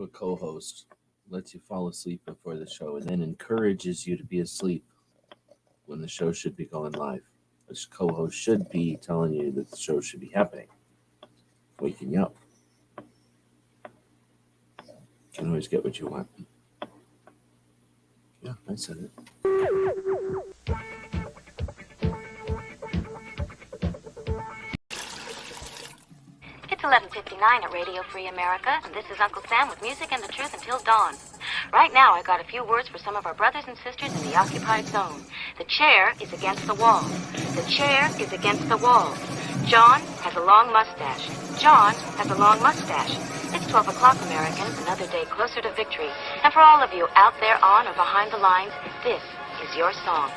a co-host lets you fall asleep before the show and then encourages you to be asleep when the show should be going live. A co-host should be telling you that the show should be happening, waking you up. You can always get what you want. Yeah, I said it. It's 11:59 at Radio Free America, and this is Uncle Sam with music and the truth until dawn. Right now, I got a few words for some of our brothers and sisters in the occupied zone. The chair is against the wall. The chair is against the wall. John has a long mustache. John has a long mustache. It's 12 o'clock, Americans, another day closer to victory. And for all of you out there on or behind the lines, this is your song.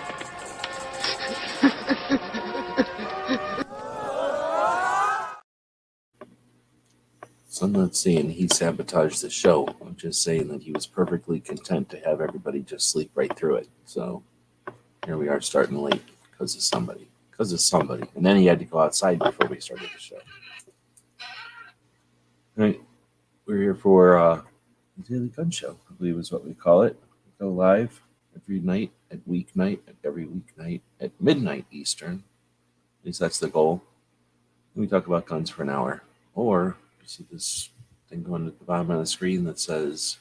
So I'm not saying he sabotaged the show. I'm just saying that he was perfectly content to have everybody just sleep right through it. So here we are starting late because of somebody. And then he had to go outside before we started the show. All right. We're here for the Daily Gun Show, I believe is what we call it. We go live every weeknight at midnight Eastern. At least that's the goal. We talk about guns for an hour. Or you see this thing going at the bottom of the screen that says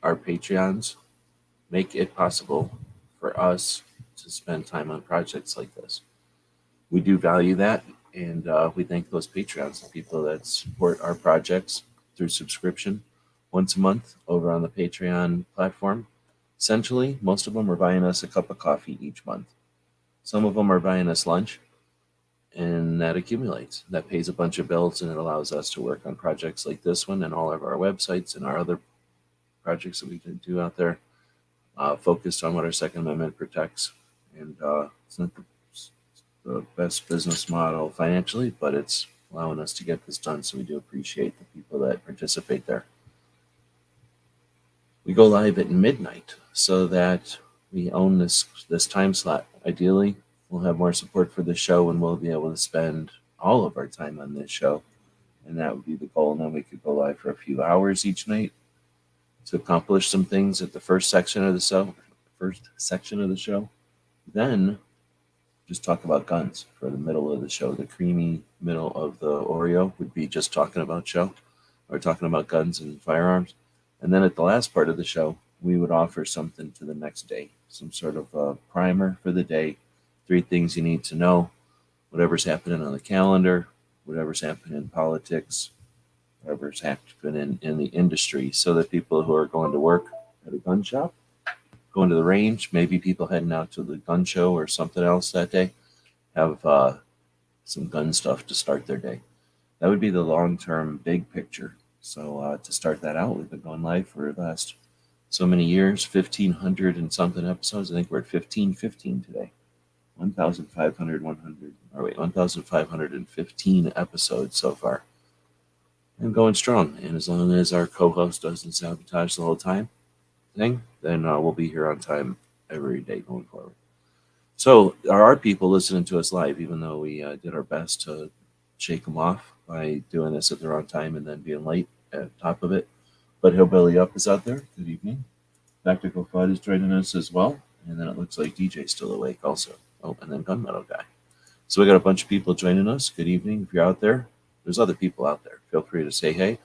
our Patreons make it possible for us to spend time on projects like this. We do value that, and we thank those Patreons, the people that support our projects through subscription once a month over on the Patreon platform. Essentially, most of them are buying us a cup of coffee each month. Some of them are buying us lunch, and that accumulates. That pays a bunch of bills, and it allows us to work on projects like this one and all of our websites and our other projects that we can do out there, focused on what our Second Amendment protects. And it's not the best business model financially, but it's allowing us to get this done, so we do appreciate the people that participate there. We go live at midnight so that we own this time slot. Ideally, we'll have more support for the show, and we'll be able to spend all of our time on this show, and that would be the goal. And then we could go live for a few hours each night to accomplish some things at the first section of the show. Then just talk about guns for the middle of the show. The creamy middle of the Oreo would be just talking about guns and firearms. And then at the last part of the show, we would offer something to the next day, some sort of a primer for the day. 3 things you need to know, whatever's happening on the calendar, whatever's happening in politics, whatever's happening in the industry, so that people who are going to work at a gun shop, going to the range, maybe people heading out to the gun show or something else that day, have some gun stuff to start their day. That would be the long-term big picture. So to start that out, we've been going live for the last so many years, 1,500 and something episodes. I think we're at 1,515 today. 1,515 episodes so far. And going strong. And as long as our co-host doesn't sabotage the whole then we'll be here on time every day going forward. So there are people listening to us live, even though we did our best to shake them off by doing this at the wrong time and then being late at the top of it. But Hillbilly Up is out there. Good evening. Tactical Fud is joining us as well. And then it looks like DJ's still awake also. Oh, and then Gunmetal Guy. So we got a bunch of people joining us. Good evening. If you're out there, there's other people out there. Feel free to say hey.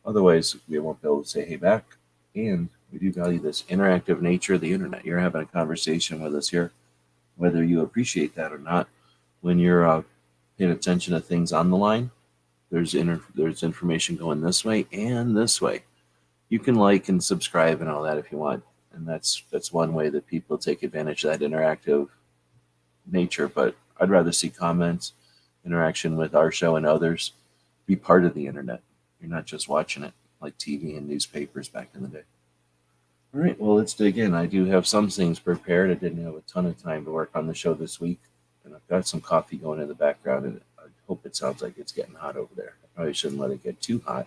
Otherwise, we won't be able to say hey back. And we do value this interactive nature of the internet. You're having a conversation with us here, whether you appreciate that or not. When you're paying attention to things on the line, there's information going this way and this way. You can like and subscribe and all that if you want. And that's one way that people take advantage of that interactive nature. But I'd rather see comments, interaction with our show and others, be part of the internet. You're not just watching it like TV and newspapers back in the day. All right, well, let's dig in. I do have some things prepared. I didn't have a ton of time to work on the show this week. And I've got some coffee going in the background, and I hope it sounds like it's getting hot over there. I probably shouldn't let it get too hot,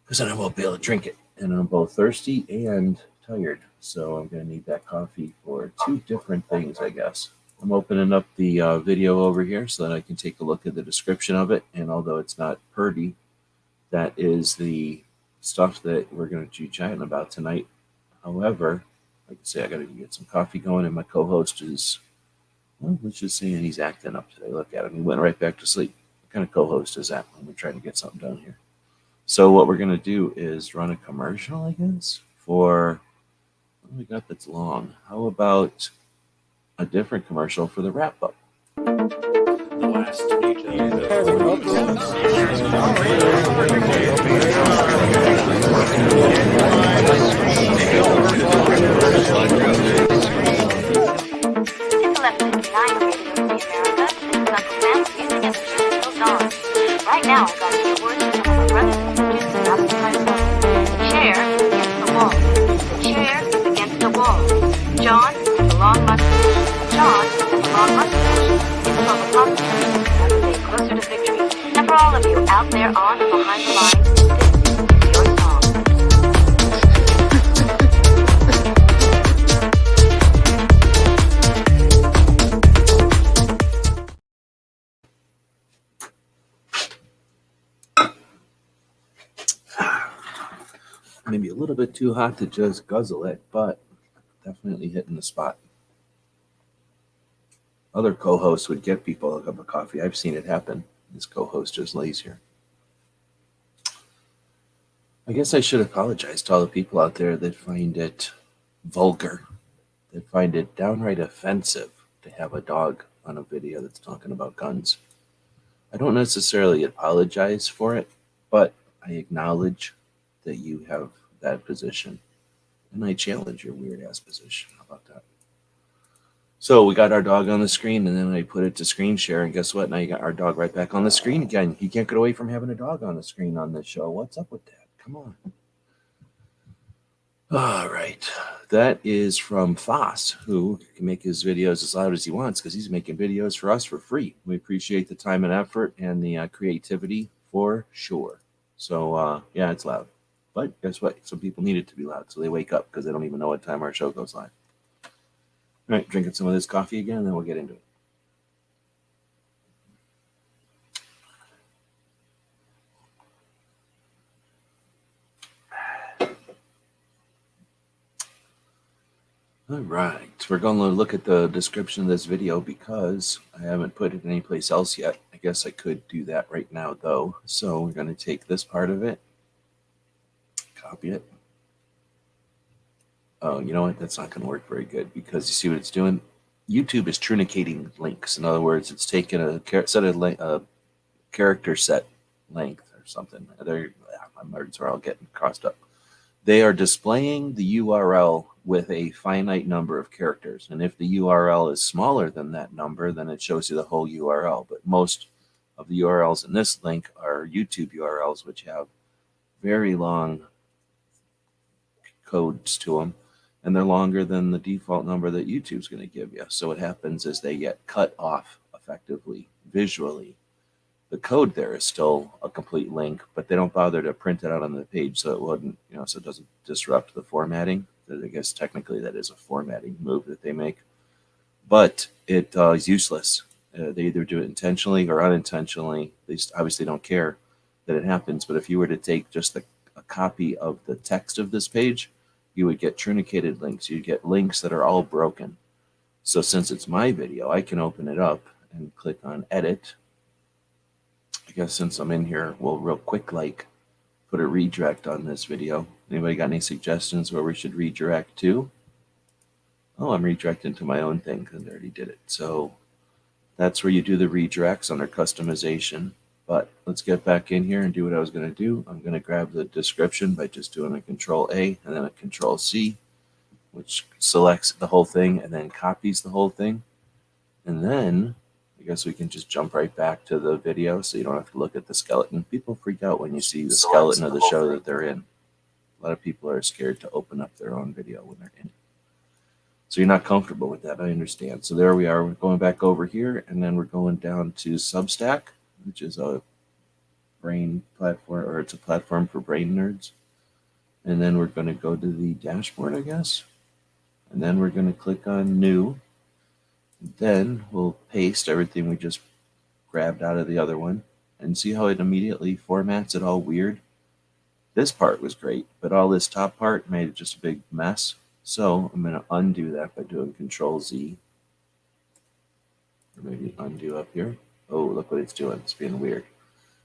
because then I won't be able to drink it. And I'm both thirsty and tired, so I'm going to need that coffee for 2 different things, I guess. I'm opening up the video over here so that I can take a look at the description of it. And although it's not pretty, that is the stuff that we're going to be chatting about tonight. However, like I say, I got to get some coffee going, and my co-host is, well, let's just say he's acting up today. Look at him. He went right back to sleep. What kind of co-host is that when we're trying to get something done here? So what we're going to do is run a commercial, I guess, for, what do we got that's long? How about a different commercial for the wrap-up? The last It's 11:59 Radio Free America. This is Uncle Sam with music and the truth until dawn. Right now, I got a few words for some of our brothers and sisters in the occupied zone. The chair against the wall. The chair against the wall. John with the long mustache. John with the long mustache. It's from a possibility another day closer to victory. And for all of you out there on and behind the lines, this is your song. Maybe a little bit too hot to just guzzle it, but definitely hitting the spot. Other co-hosts would get people a cup of coffee. I've seen it happen. This co-host just lays here. I guess I should apologize to all the people out there that find it vulgar, that find it downright offensive to have a dog on a video that's talking about guns. I don't necessarily apologize for it, but I acknowledge that you have that position, and I challenge your weird ass position. How about that? So we got our dog on the screen, and then I put it to screen share, and guess what? Now you got our dog right back on the screen again. You can't get away from having a dog on the screen on this show. What's up with that? Come on. All right. That is from Foss, who can make his videos as loud as he wants because he's making videos for us for free. We appreciate the time and effort and the creativity for sure. So, yeah, it's loud. But guess what? Some people need it to be loud, so they wake up because they don't even know what time our show goes live. All right, drinking some of this coffee again, and then we'll get into it. All right, we're going to look at the description of this video because I haven't put it anyplace else yet. I guess I could do that right now, though. So we're going to take this part of it, copy it. Oh, you know what? That's not going to work very good because you see what it's doing? YouTube is truncating links. In other words, it's taking a character set length or something. My words are all getting crossed up. They are displaying the URL with a finite number of characters. And if the URL is smaller than that number, then it shows you the whole URL. But most of the URLs in this link are YouTube URLs, which have very long codes to them. And they're longer than the default number that YouTube's going to give you. So what happens is they get cut off effectively, visually. The code there is still a complete link, but they don't bother to print it out on the page so it wouldn't, so it doesn't disrupt the formatting. I guess technically that is a formatting move that they make, but it is useless. They either do it intentionally or unintentionally. They obviously don't care that it happens, but if you were to take just a copy of the text of this page, you would get truncated links. You'd get links that are all broken. So since it's my video, I can open it up and click on edit. I guess since I'm in here, we'll real quick put a redirect on this video. Anybody got any suggestions where we should redirect to? Oh, I'm redirecting to my own thing because I already did it. So that's where you do the redirects under customization. But let's get back in here and do what I was going to do. I'm going to grab the description by just doing a Control A and then a Control C, which selects the whole thing and then copies the whole thing. And then I guess we can just jump right back to the video so you don't have to look at the skeleton. People freak out when you see the skeleton of the show that they're in. A lot of people are scared to open up their own video when they're in it. So you're not comfortable with that, I understand. So there we are. We're going back over here, and then we're going down to Substack, which is a brain platform, or it's a platform for brain nerds. And then we're going to go to the dashboard, I guess. And then we're going to click on New. Then we'll paste everything we just grabbed out of the other one. and see how it immediately formats it all weird? This part was great, but all this top part made it just a big mess. So I'm going to undo that by doing Control Z. Or maybe undo up here. Oh, look what it's doing. It's being weird.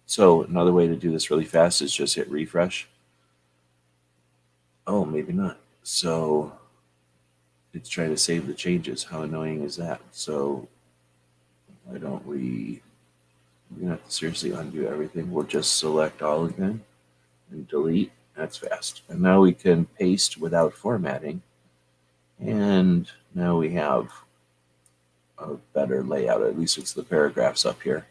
So another way to do this really fast is just hit refresh. Oh, maybe not. So it's trying to save the changes. How annoying is that? So why don't we, we're gonna have to seriously undo everything. We'll just select all again and delete. That's fast. And now we can paste without formatting. And now we have a better layout. At least it's the paragraphs up here.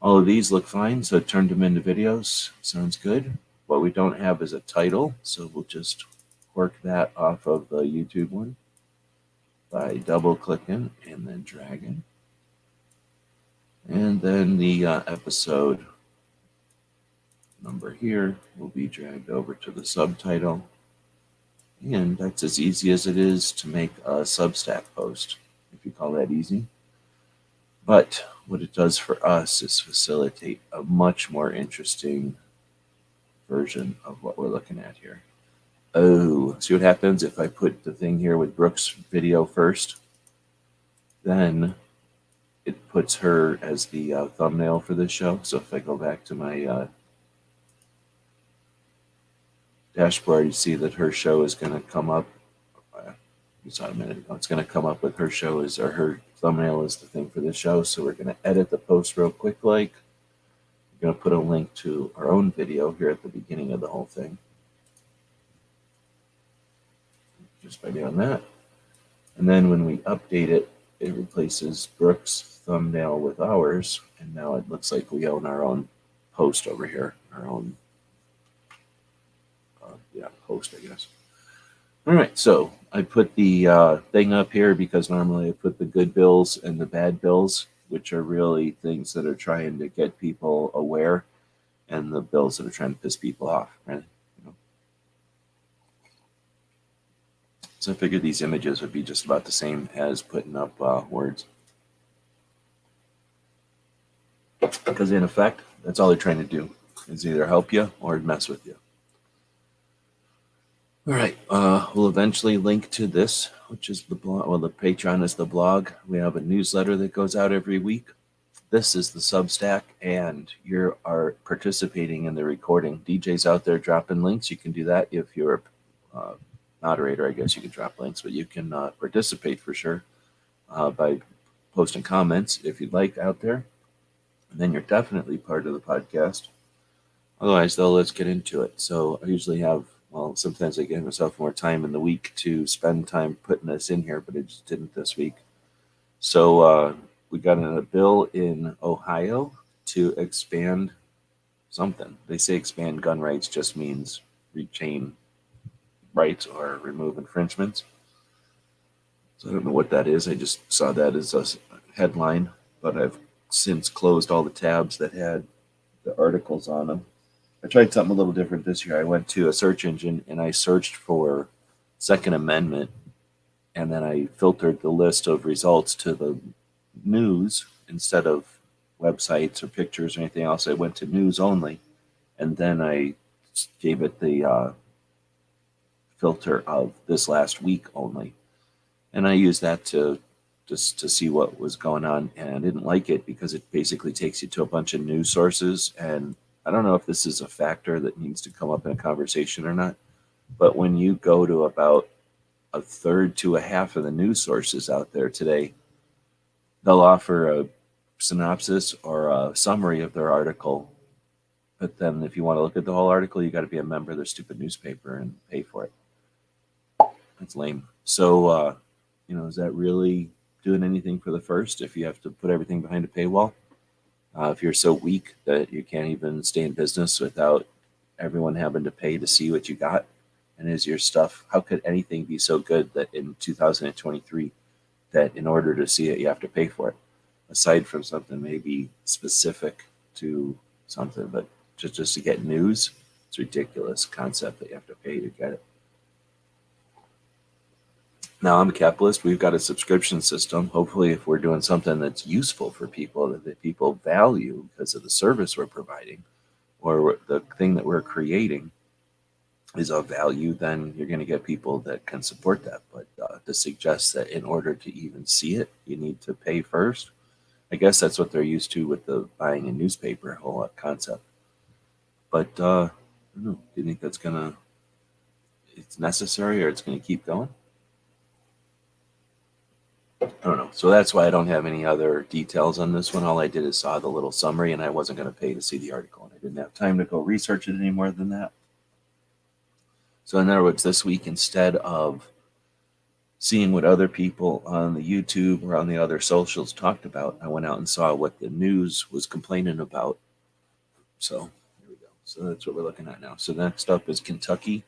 All of these look fine, so it turned them into videos. Sounds good. What we don't have is a title, so we'll just work that off of the YouTube one by double-clicking and then dragging. And then the episode number here will be dragged over to the subtitle. And that's as easy as it is to make a Substack post, if you call that easy. But what it does for us is facilitate a much more interesting version of what we're looking at here. Oh, see what happens if I put the thing here with Brooke's video first? Then it puts her as the thumbnail for this show. So if I go back to my dashboard, you see that her show is going to come up. You saw it a minute ago. It's going to come up with her show as, or her thumbnail is the thing for this show. So we're going to edit the post real quick. We're going to put a link to our own video here at the beginning of the whole thing. Just by doing that. And then when we update it, it replaces Brooke's thumbnail with ours. And now it looks like we own our own post over here. Our own post, I guess. All right, so I put the thing up here because normally I put the good bills and the bad bills, which are really things that are trying to get people aware, and the bills that are trying to piss people off, right? So I figured these images would be just about the same as putting up words. Because in effect, that's all they're trying to do, is either help you or mess with you. All right, we'll eventually link to this, which is the blog. Well, the Patreon is the blog. We have a newsletter that goes out every week. This is the Substack, and you are participating in the recording. DJ's out there dropping links. You can do that if you're a moderator. I guess you can drop links, but you can participate for sure by posting comments if you'd like out there. And then you're definitely part of the podcast. Otherwise, though, let's get into it. So I usually have, well, sometimes I give myself more time in the week to spend time putting this in here, but I just didn't this week. So we got a bill in Ohio to expand something. They say expand gun rights just means retain rights or remove infringements. So I don't know what that is. I just saw that as a headline, but I've since closed all the tabs that had the articles on them. I tried something a little different this year. I went to a search engine and I searched for Second Amendment, and then I filtered the list of results to the news instead of websites or pictures or anything else. I went to news only, and then I gave it the filter of this last week only. And I used that to just to see what was going on, and I didn't like it because it basically takes you to a bunch of news sources, and I don't know if this is a factor that needs to come up in a conversation or not, but when you go to about a third to a half of the news sources out there today, they'll offer a synopsis or a summary of their article, but then if you want to look at the whole article, you got to be a member of their stupid newspaper and pay for it. That's lame. So, is that really doing anything for the first if you have to put everything behind a paywall? If you're so weak that you can't even stay in business without everyone having to pay to see what you got, and is your stuff, how could anything be so good that in 2023 that in order to see it you have to pay for it, aside from something maybe specific to something, but just to get news, it's a ridiculous concept that you have to pay to get it. Now, I'm a capitalist. We've got a subscription system. Hopefully, if we're doing something that's useful for people, that people value because of the service we're providing or the thing that we're creating is of value, then you're going to get people that can support that. But to suggest that in order to even see it, you need to pay first, I guess that's what they're used to with the buying a newspaper whole concept. But I don't know. Do you think it's necessary or it's going to keep going? I don't know. So that's why I don't have any other details on this one. All I did is saw the little summary, and I wasn't going to pay to see the article, and I didn't have time to go research it any more than that. So in other words, this week, instead of seeing what other people on the YouTube or on the other socials talked about, I went out and saw what the news was complaining about. So here we go. So that's what we're looking at now. So next up is Kentucky.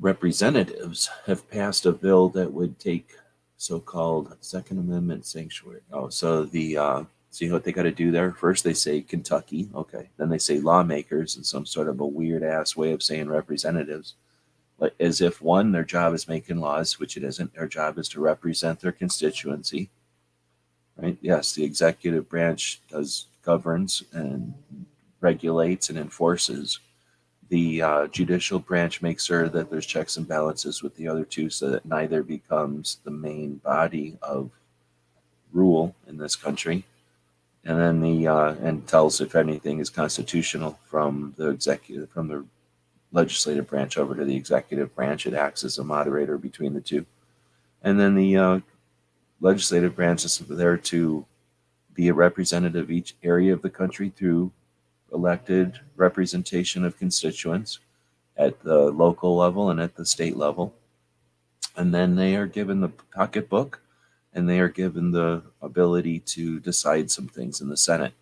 Representatives have passed a bill that would take so-called Second Amendment sanctuary. Oh, so see what they got to do there? First they say Kentucky, okay. Then they say lawmakers in some sort of a weird ass way of saying representatives, like as if one, their job is making laws, which it isn't. Their job is to represent their constituency, right? Yes, the executive branch governs and regulates and enforces. The judicial branch makes sure that there's checks and balances with the other two so that neither becomes the main body of rule in this country. And then and tells if anything is constitutional from the legislative branch over to the executive branch. It acts as a moderator between the two. And then the legislative branch is there to be a representative of each area of the country through elected representation of constituents at the local level and at the state level. And then they are given the pocketbook and they are given the ability to decide some things in the Senate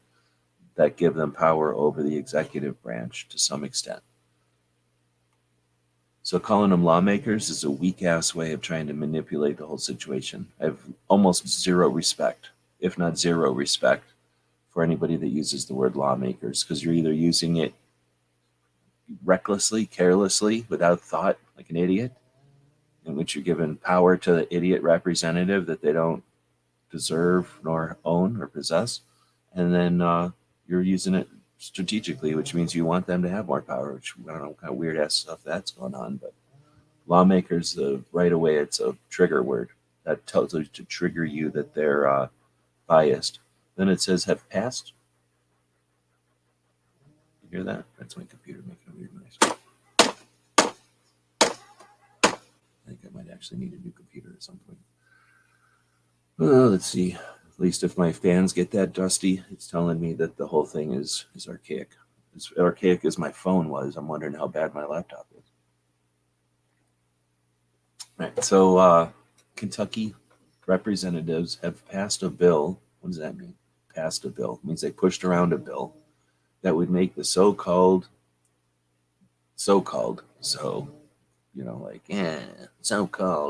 that give them power over the executive branch to some extent. So calling them lawmakers is a weak ass way of trying to manipulate the whole situation. I have almost zero respect, if not zero respect, for anybody that uses the word lawmakers, because you're either using it recklessly, carelessly, without thought, like an idiot, in which you're giving power to the idiot representative that they don't deserve nor own or possess, and then you're using it strategically, which means you want them to have more power, which I don't know what kind of weird ass stuff that's going on. But lawmakers, right away, it's a trigger word that tells you to trigger you that they're biased. Then it says have passed. You hear that? That's my computer making a weird noise. I think I might actually need a new computer at some point. Let's see. At least if my fans get that dusty, it's telling me that the whole thing is archaic. As archaic as my phone was, I'm wondering how bad my laptop is. Right. So Kentucky representatives have passed a bill. What does that mean? Passed a bill. It means they pushed around a bill that would make the so-called, so, so-called.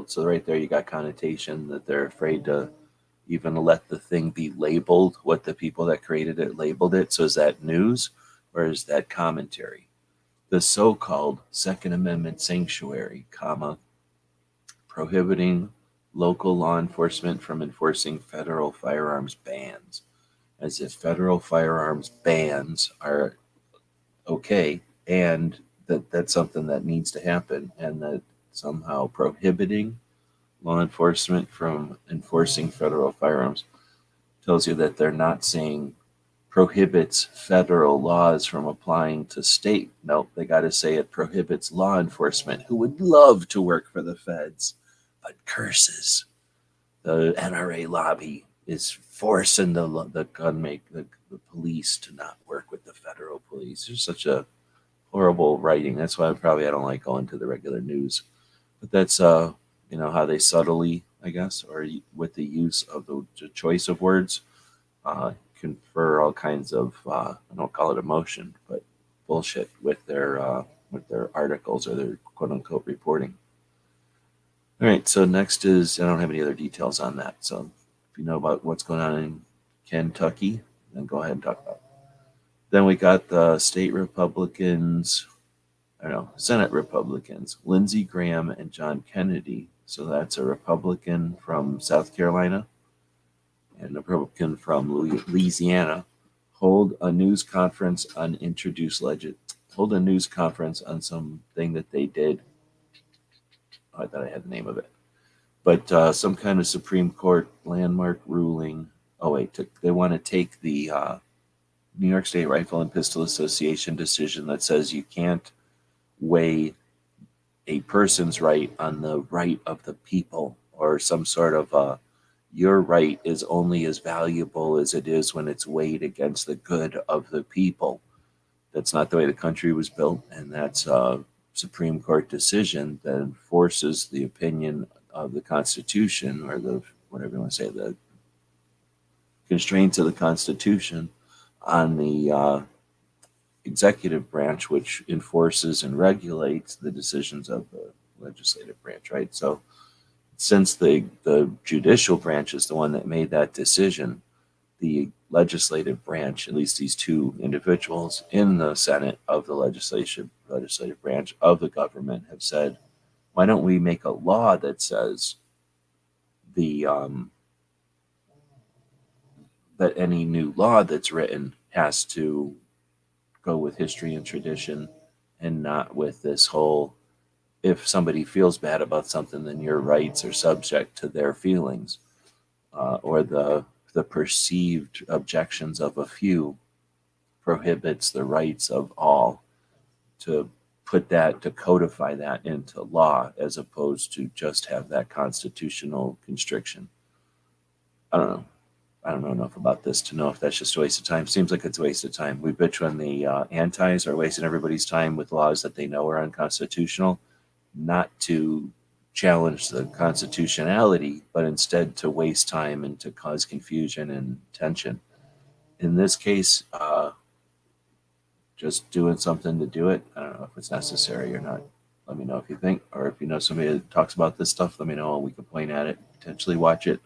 So right there you got connotation that they're afraid to even let the thing be labeled what the people that created it labeled it. So is that news or is that commentary? The so-called Second Amendment sanctuary, prohibiting local law enforcement from enforcing federal firearms bans, as if federal firearms bans are okay and that's something that needs to happen, and that somehow prohibiting law enforcement from enforcing federal firearms tells you that they're not saying prohibits federal laws from applying to state. Nope, they got to say it prohibits law enforcement who would love to work for the feds, but curses. The NRA lobby is forcing the police to not work with the federal police. There's such a horrible writing. That's why I don't like going to the regular news. But that's how they subtly, I guess, or with the use of the choice of words, confer all kinds of I don't call it emotion, but bullshit with their articles or their quote unquote reporting. All right, so next is I don't have any other details on that. So if you know about what's going on in Kentucky, then go ahead and talk about it. Then we got the state Republicans Senate Republicans, Lindsey Graham and John Kennedy. So that's a Republican from South Carolina and a Republican from Louisiana, hold a news conference on something that they did. I thought I had the name of it, but some kind of Supreme Court landmark ruling. Oh wait, they want to take the New York State Rifle and Pistol Association decision that says you can't weigh a person's right on the right of the people, or some sort of your right is only as valuable as it is when it's weighed against the good of the people. That's not the way the country was built, and that's a Supreme Court decision that enforces the opinion of the Constitution, or the whatever you want to say, the constraints of the Constitution on the executive branch, which enforces and regulates the decisions of the legislative branch, right? So since the judicial branch is the one that made that decision, the legislative branch, at least these two individuals in the Senate of the legislative branch of the government, have said, why don't we make a law that says that any new law that's written has to go with history and tradition, and not with this whole, if somebody feels bad about something, then your rights are subject to their feelings, or the perceived objections of a few prohibits the rights of all. To codify that into law, as opposed to just have that constitutional constriction. I don't know. I don't know enough about this to know if that's just a waste of time. Seems like it's a waste of time. We bitch when the antis are wasting everybody's time with laws that they know are unconstitutional, not to challenge the constitutionality, but instead to waste time and to cause confusion and tension. In this case, just doing something to do it. I don't know if it's necessary or not. Let me know if you think, or if you know somebody that talks about this stuff, let me know and we can point at it, potentially watch it.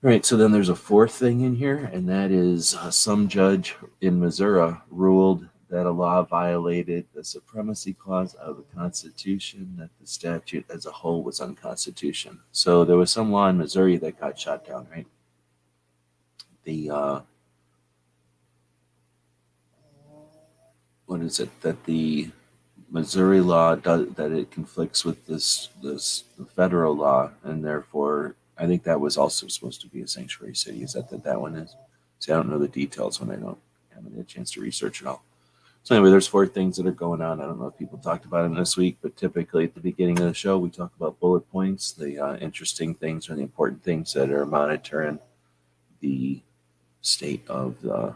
All right, so then there's a fourth thing in here, and that is some judge in Missouri ruled that a law violated the Supremacy Clause of the Constitution, that the statute as a whole was unconstitutional. So there was some law in Missouri that got shot down, right? What is it that the Missouri law does, that it conflicts with this federal law, and therefore I think that was also supposed to be a sanctuary city. Is that one is? See, I don't know the details when I don't have a chance to research it all. So anyway, there's four things that are going on. I don't know if people talked about them this week, but typically at the beginning of the show, we talk about bullet points, the interesting things or the important things that are monitoring the state of the.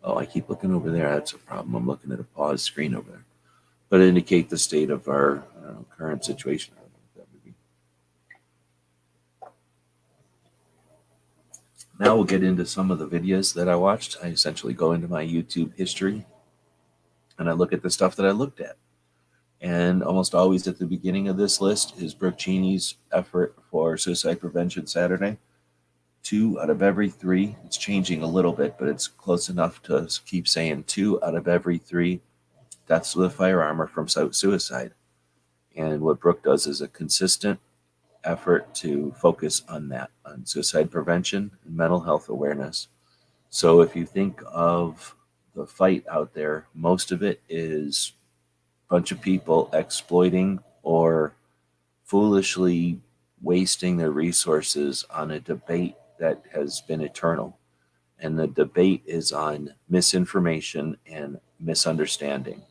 Oh, I keep looking over there. That's a problem. I'm looking at a pause screen over there. But indicate the state of our current situation. I don't know what that would be. Now we'll get into some of the videos that I watched. I essentially go into my YouTube history and I look at the stuff that I looked at. And almost always at the beginning of this list is Brooke Cheney's effort for Suicide Prevention Saturday. 2 out of every 3. It's changing a little bit, but it's close enough to keep saying 2 out of every 3 deaths with a firearm are from suicide. And what Brooke does is a consistent effort to focus on that, on suicide prevention and mental health awareness. So if you think of the fight out there, most of it is a bunch of people exploiting or foolishly wasting their resources on a debate that has been eternal. And the debate is on misinformation and misunderstanding.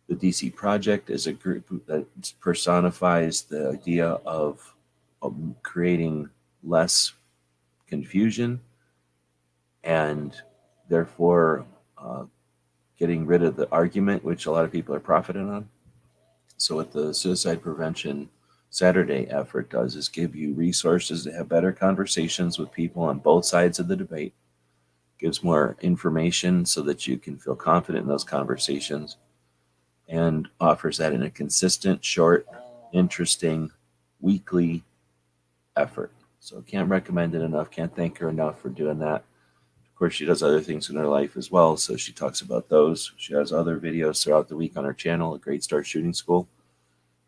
The DC Project is a group that personifies the idea of creating less confusion and therefore getting rid of the argument, which a lot of people are profiting on. So what the Suicide Prevention Saturday effort does is give you resources to have better conversations with people on both sides of the debate, gives more information so that you can feel confident in those conversations, and offers that in a consistent, short, interesting, weekly effort. So can't recommend it enough, can't thank her enough for doing that. Of course, she does other things in her life as well, so she talks about those. She has other videos throughout the week on her channel, A Great Start Shooting School.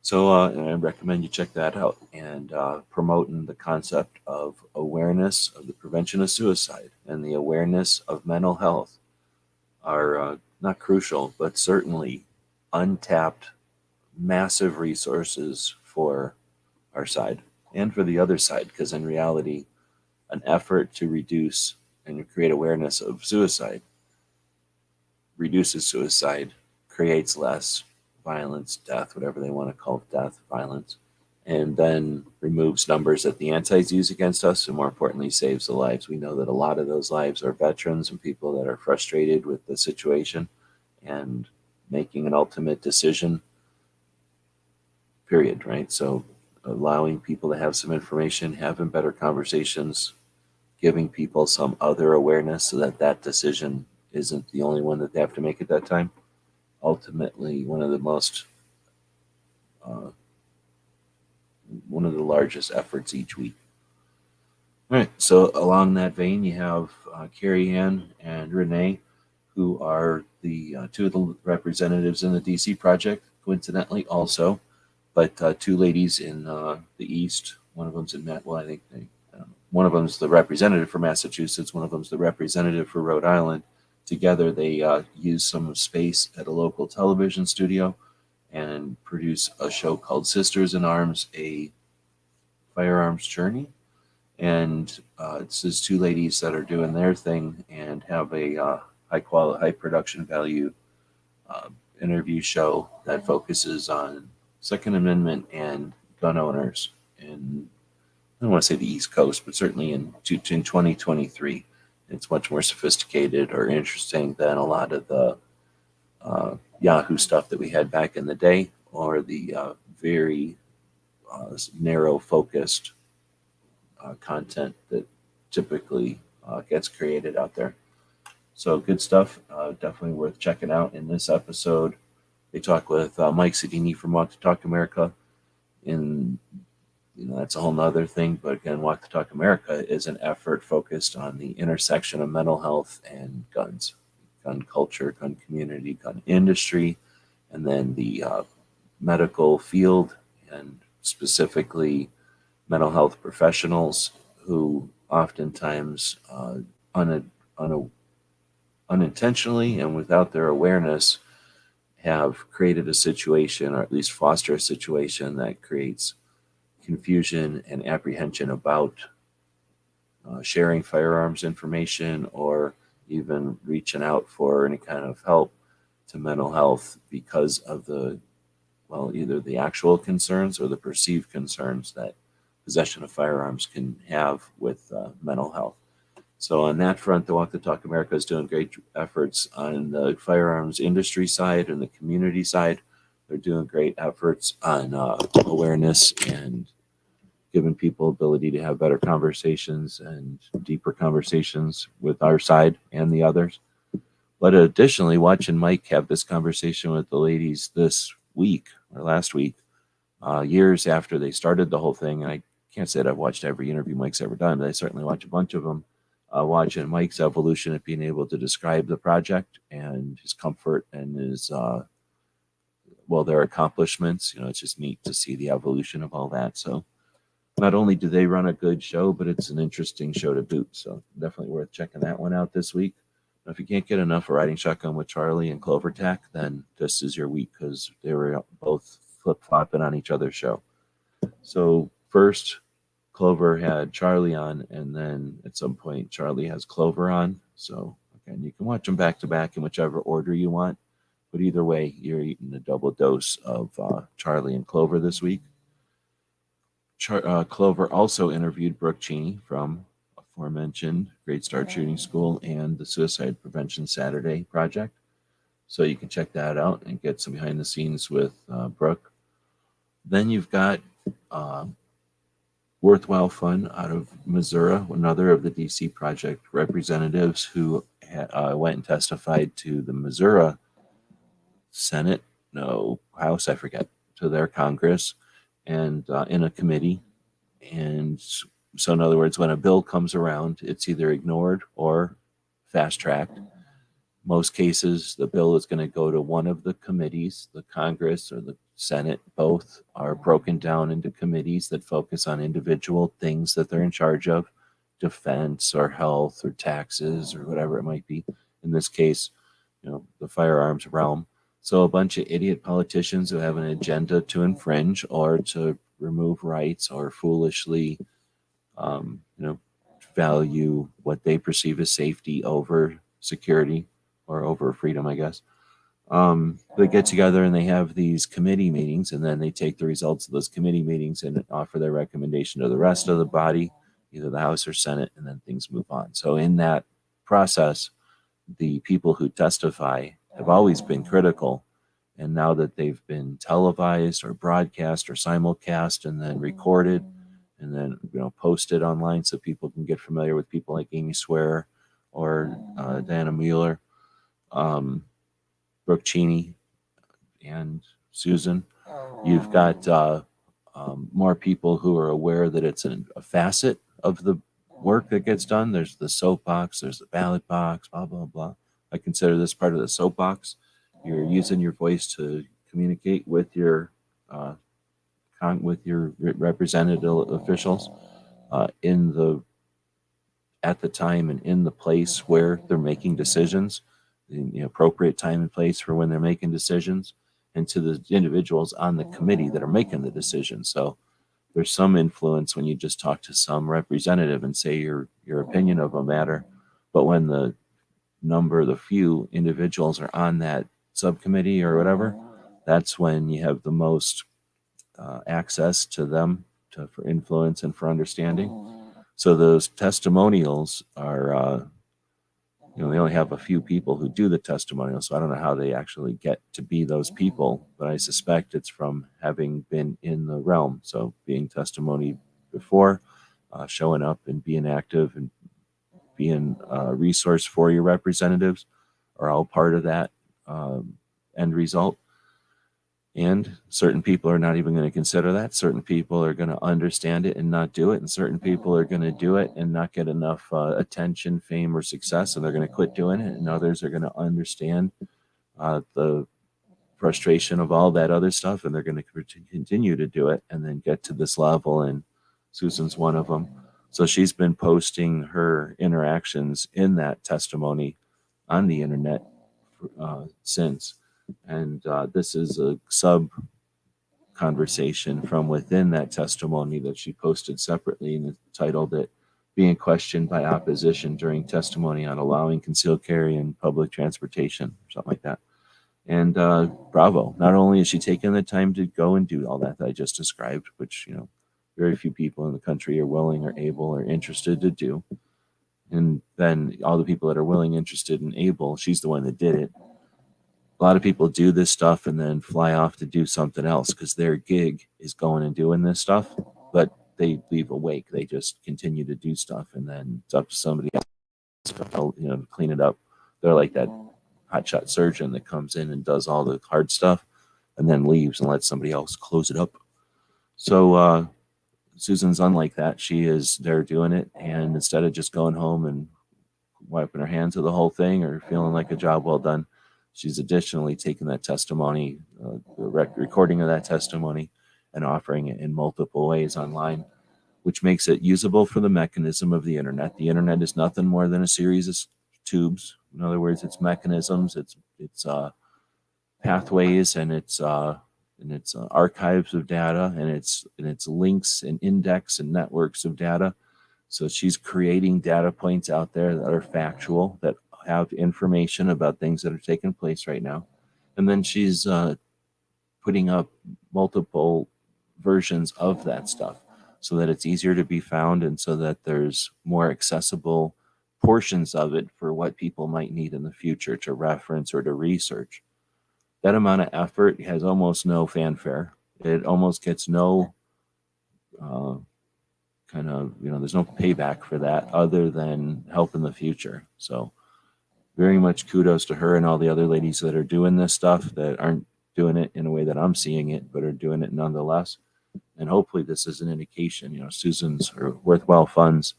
So I recommend you check that out, and promoting the concept of awareness of the prevention of suicide and the awareness of mental health are not crucial, but certainly untapped, massive resources for our side and for the other side, because in reality, an effort to reduce and create awareness of suicide reduces suicide, creates less violence, death, whatever they want to call it, death, violence, and then removes numbers that the antis use against us, and more importantly, saves the lives. We know that a lot of those lives are veterans and people that are frustrated with the situation and making an ultimate decision, period, right? So allowing people to have some information, having better conversations, giving people some other awareness so that that decision isn't the only one that they have to make at that time. Ultimately, one of the largest efforts each week. All right, so along that vein, you have Carrie Ann and Renee, who are the two of the representatives in the DC project, coincidentally also, but two ladies in the East. One of them's in one of them's the representative for Massachusetts, one of them's the representative for Rhode Island. Together, they use some space at a local television studio and produce a show called Sisters in Arms, a firearms journey. And it's these two ladies that are doing their thing and have a high production value interview show that focuses on Second Amendment and gun owners in, I don't want to say the East Coast, but certainly in 2023. It's much more sophisticated or interesting than a lot of the Yahoo stuff that we had back in the day, or the very narrow focused content that typically gets created out there. So good stuff, definitely worth checking out. In this episode, they talk with Mike Sedini from Walk the Talk America. That's a whole nother thing, but again, Walk the Talk America is an effort focused on the intersection of mental health and guns, gun culture, gun community, gun industry, and then the medical field, and specifically mental health professionals who oftentimes unintentionally and without their awareness have created a situation, or at least foster a situation that creates confusion and apprehension about sharing firearms information or even reaching out for any kind of help to mental health because of either the actual concerns or the perceived concerns that possession of firearms can have with mental health. So on that front, the Walk the Talk America is doing great efforts on the firearms industry side and the community side. They're doing great efforts on awareness and giving people ability to have better conversations and deeper conversations with our side and the others. But additionally, watching Mike have this conversation with the ladies this week or last week, years after they started the whole thing, and I can't say that I've watched every interview Mike's ever done, but I certainly watch a bunch of them. Watching Mike's evolution of being able to describe the project and his comfort and his their accomplishments. It's just neat to see the evolution of all that. So not only do they run a good show, but it's an interesting show to boot. So definitely worth checking that one out this week. If you can't get enough of Riding Shotgun with Charlie and Clover Tack, then this is your week, because they were both flip-flopping on each other's show. So first, Clover had Charlie on, and then at some point Charlie has Clover on. So again, you can watch them back to back in whichever order you want, but either way, you're eating a double dose of Charlie and Clover this week. Clover also interviewed Brooke Cheney from aforementioned Great Start Shooting School and the Suicide Prevention Saturday Project. So you can check that out and get some behind the scenes with Brooke. Then you've got Worthwhile Fun out of Missouri, another of the DC Project representatives who went and testified to the Missouri House, I forget, to their Congress, and in a committee. And so in other words, when a bill comes around, it's either ignored or fast-tracked. Most cases, the bill is going to go to one of the committees, the Congress or the Senate. Both are broken down into committees that focus on individual things that they're in charge of, defense or health or taxes or whatever it might be. In this case, the firearms realm. So a bunch of idiot politicians who have an agenda to infringe or to remove rights or foolishly, value what they perceive as safety over security or over freedom, I guess. They get together and they have these committee meetings, and then they take the results of those committee meetings and offer their recommendation to the rest of the body, either the House or Senate, and then things move on. So in that process, the people who testify have always been critical. And now that they've been televised or broadcast or simulcast and then recorded and then posted online so people can get familiar with people like Amy Swearer or Diana Mueller, Brooke, Cheney, and Susan. You've got more people who are aware that it's a facet of the work that gets done. There's the soapbox, there's the ballot box, blah, blah, blah. I consider this part of the soapbox. You're using your voice to communicate with your representative officials at the time and in the place where they're making decisions, the appropriate time and place for when they're making decisions, and to the individuals on the committee that are making the decision. So there's some influence when you just talk to some representative and say your opinion of a matter, but when the few individuals are on that subcommittee or whatever, that's when you have the most access to them for influence and for understanding. So those testimonials are, they only have a few people who do the testimonials, so I don't know how they actually get to be those people, but I suspect it's from having been in the realm. So being testimony before, showing up and being active and being a resource for your representatives are all part of that end result. And certain people are not even going to consider that. Certain people are going to understand it and not do it. And certain people are going to do it and not get enough attention, fame, or success, and they're going to quit doing it. And others are going to understand the frustration of all that other stuff, and they're going to continue to do it and then get to this level. And Susan's one of them. So she's been posting her interactions in that testimony on the internet since. And this is a sub conversation from within that testimony that she posted separately and titled it "Being Questioned by Opposition During Testimony on Allowing Concealed Carry in Public Transportation," or something like that. And bravo. Not only is she taking the time to go and do all that I just described, which, very few people in the country are willing or able or interested to do. And then all the people that are willing, interested, and able, she's the one that did it. A lot of people do this stuff and then fly off to do something else because their gig is going and doing this stuff, but they leave a wake. They just continue to do stuff, and then it's up to somebody else to clean it up. They're like that hotshot surgeon that comes in and does all the hard stuff and then leaves and lets somebody else close it up. So Susan's unlike that. She is there doing it, and instead of just going home and wiping her hands of the whole thing or feeling like a job well done, she's additionally taken that testimony, the recording of that testimony, and offering it in multiple ways online, which makes it usable for the mechanism of the internet. The internet is nothing more than a series of tubes. In other words, it's mechanisms, it's pathways, and it's archives of data, and it's links and index and networks of data. So she's creating data points out there that are factual, that have information about things that are taking place right now. And then she's putting up multiple versions of that stuff so that it's easier to be found and so that there's more accessible portions of it for what people might need in the future to reference or to research. That amount of effort has almost no fanfare. It almost gets no there's no payback for that other than help in the future. So very much kudos to her and all the other ladies that are doing this stuff, that aren't doing it in a way that I'm seeing it, but are doing it nonetheless. And hopefully this is an indication, Susan's or worthwhile funds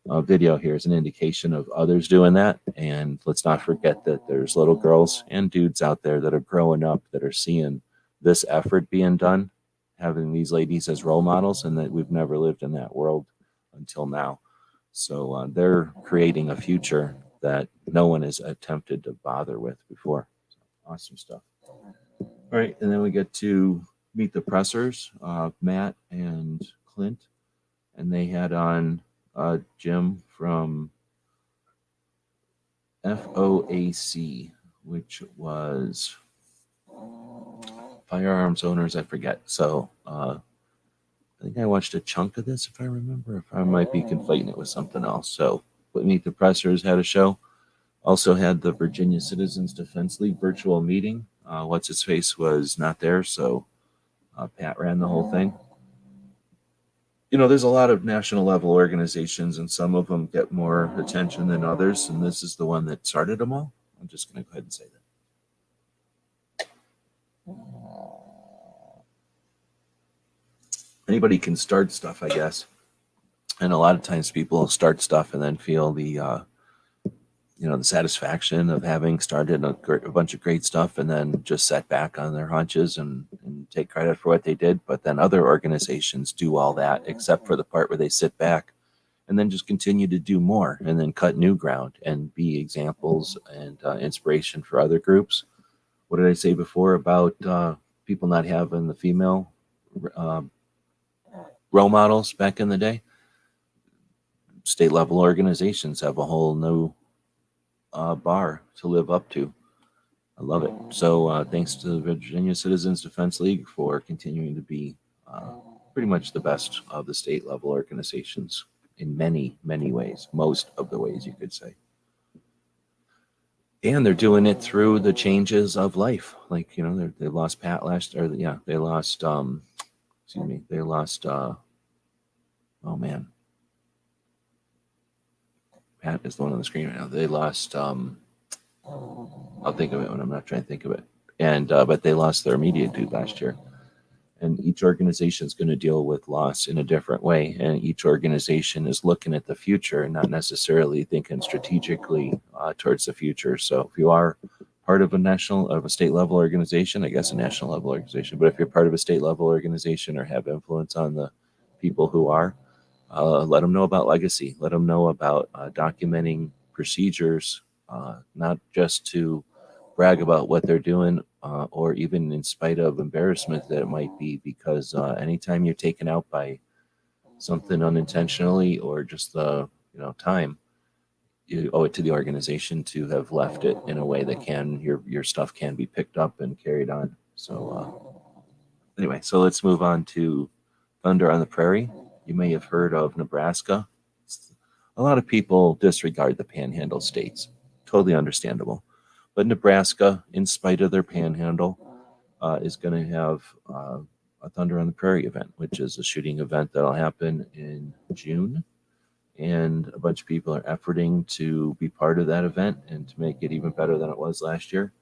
video here is an indication of others doing that. And let's not forget that there's little girls and dudes out there that are growing up that are seeing this effort being done, having these ladies as role models, and that we've never lived in that world until now. So they're creating a future that no one has attempted to bother with before. So, awesome stuff. All right, and then we get to meet the pressers, Matt and Clint, and they had on Jim from FOAC, which was firearms owners, I forget. So I think I watched a chunk of this, if I remember. If I might be conflating it with something else. So Meet the Pressers had a show. Also had the Virginia Citizens Defense League virtual meeting. What's-his-face was not there, so Pat ran the whole thing. You know, there's a lot of national level organizations, and some of them get more attention than others, and this is the one that started them all. I'm just going to go ahead and say that. Anybody can start stuff, I guess. And a lot of times people start stuff and then feel the satisfaction of having started a bunch of great stuff and then just set back on their haunches and take credit for what they did. But then other organizations do all that except for the part where they sit back and then just continue to do more and then cut new ground and be examples and inspiration for other groups. What did I say before about people not having the female role models back in the day? State level organizations have a whole new bar to live up to. I love it. So thanks to the Virginia Citizens Defense League for continuing to be pretty much the best of the state level organizations in many, many ways. Most of the ways, you could say. And they're doing it through the changes of life. Like, they lost Pat last, or they lost, they lost, oh man. Pat is the one on the screen right now. They lost, I'll think of it when I'm not trying to think of it. And, but they lost their immediate dude last year. And each organization is going to deal with loss in a different way. And each organization is looking at the future and not necessarily thinking strategically towards the future. So if you are part of a state level organization, I guess a national level organization, but if you're part of a state level organization or have influence on the people who are, let them know about legacy. Let them know about documenting procedures, not just to brag about what they're doing, or even in spite of embarrassment that it might be, because anytime you're taken out by something unintentionally or just the time, you owe it to the organization to have left it in a way that your stuff can be picked up and carried on. So anyway, so let's move on to Thunder on the Prairie. You may have heard of Nebraska. A lot of people disregard the panhandle states. Totally understandable. But Nebraska, in spite of their panhandle, is going to have a Thunder on the Prairie event, which is a shooting event that'll happen in June. And a bunch of people are efforting to be part of that event and to make it even better than it was last year.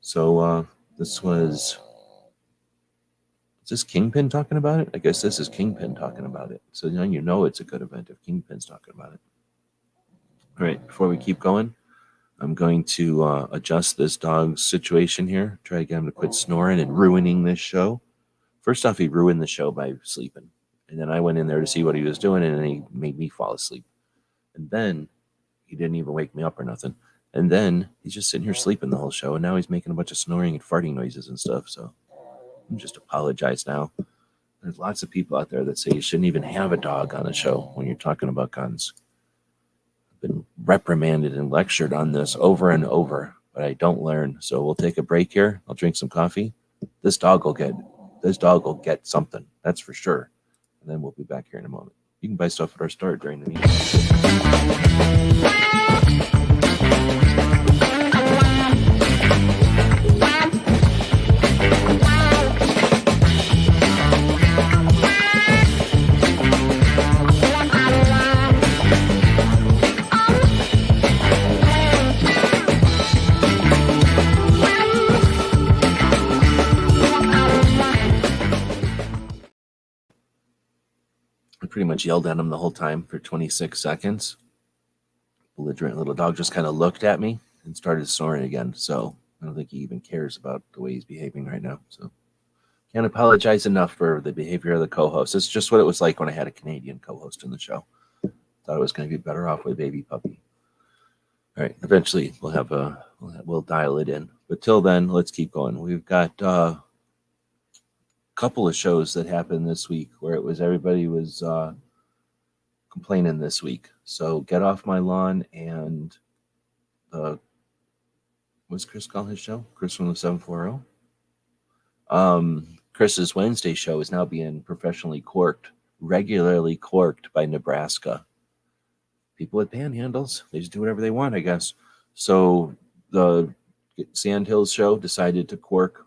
So this was... Is this Kingpin talking about it? I guess this is Kingpin talking about it. So it's a good event if Kingpin's talking about it. All right, before we keep going, I'm going to adjust this dog's situation here. Try to get him to quit snoring and ruining this show. First off, he ruined the show by sleeping. And then I went in there to see what he was doing, and he made me fall asleep. And then he didn't even wake me up or nothing. And then he's just sitting here sleeping the whole show, and now he's making a bunch of snoring and farting noises and stuff, so... just apologize now. There's lots of people out there that say you shouldn't even have a dog on the show when you're talking about guns. I've been reprimanded and lectured on this over and over, but I don't learn. So we'll take a break here. I'll drink some coffee. This dog will get something. That's for sure. And then we'll be back here in a moment. You can buy stuff at our store during the meeting. much yelled at him the whole time for 26 seconds. Belligerent little dog just kind of looked at me and started snoring again. So I don't think he even cares about the way he's behaving right now. So can't apologize enough for the behavior of the co-host. It's just what it was like when I had a Canadian co-host in the show. Thought I was going to be better off with baby puppy. All right, eventually we'll dial it in. But till then, let's keep going. We've got a couple of shows that happened this week where it was everybody was complaining this week. So Get Off My Lawn and what's Chris call his show? Chris from the 740. Chris's Wednesday show is now being regularly corked by Nebraska. People with panhandles, they just do whatever they want, I guess. So the Sandhills show decided to cork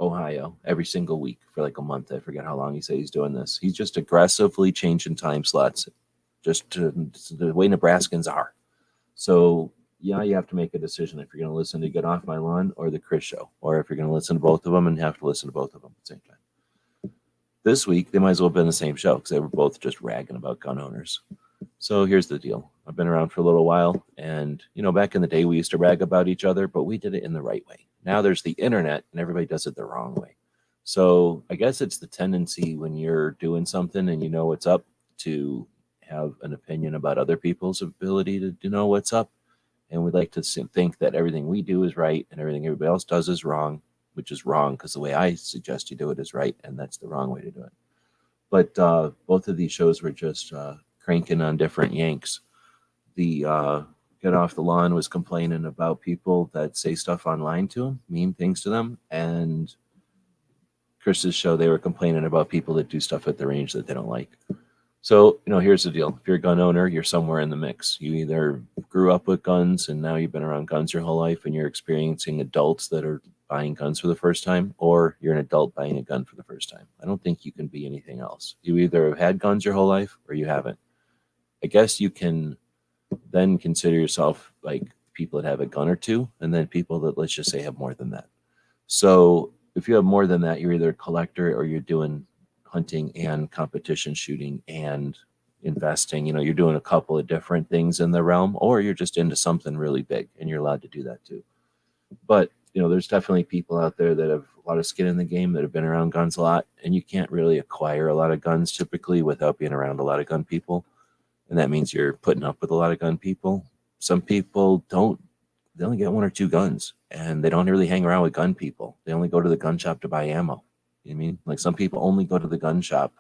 Ohio every single week for like a month. I forget how long he said he's doing this. He's just aggressively changing time slots, just to the way Nebraskans are. So yeah, you have to make a decision if you're going to listen to Get Off My Lawn or the Chris Show, or if you're going to listen to both of them and have to listen to both of them at the same time. This week, they might as well have been the same show because they were both just ragging about gun owners. So here's the deal. I've been around for a little while, and back in the day, we used to rag about each other, but we did it in the right way. Now there's the internet, and everybody does it the wrong way. So I guess it's the tendency when you're doing something and you know what's up to have an opinion about other people's ability to know what's up. And we'd like to think that everything we do is right and everything everybody else does is wrong, which is wrong because the way I suggest you do it is right, and that's the wrong way to do it. But both of these shows were just cranking on different yanks. The Get Off the Lawn was complaining about people that say stuff online to them, mean things to them, and Chris's show, they were complaining about people that do stuff at the range that they don't like. So, here's the deal. If you're a gun owner, you're somewhere in the mix. You either grew up with guns and now you've been around guns your whole life and you're experiencing adults that are buying guns for the first time, or you're an adult buying a gun for the first time. I don't think you can be anything else. You either have had guns your whole life or you haven't. I guess you can then consider yourself like people that have a gun or two, and then people that, let's just say, have more than that. So if you have more than that, you're either a collector or you're doing hunting and competition shooting and investing. You're doing a couple of different things in the realm, or you're just into something really big and you're allowed to do that too. But there's definitely people out there that have a lot of skin in the game, that have been around guns a lot, and you can't really acquire a lot of guns typically without being around a lot of gun people. And that means you're putting up with a lot of gun people. Some people they only get one or two guns, and they don't really hang around with gun people. They only go to the gun shop to buy ammo. You know what I mean? Like some people only go to the gun shop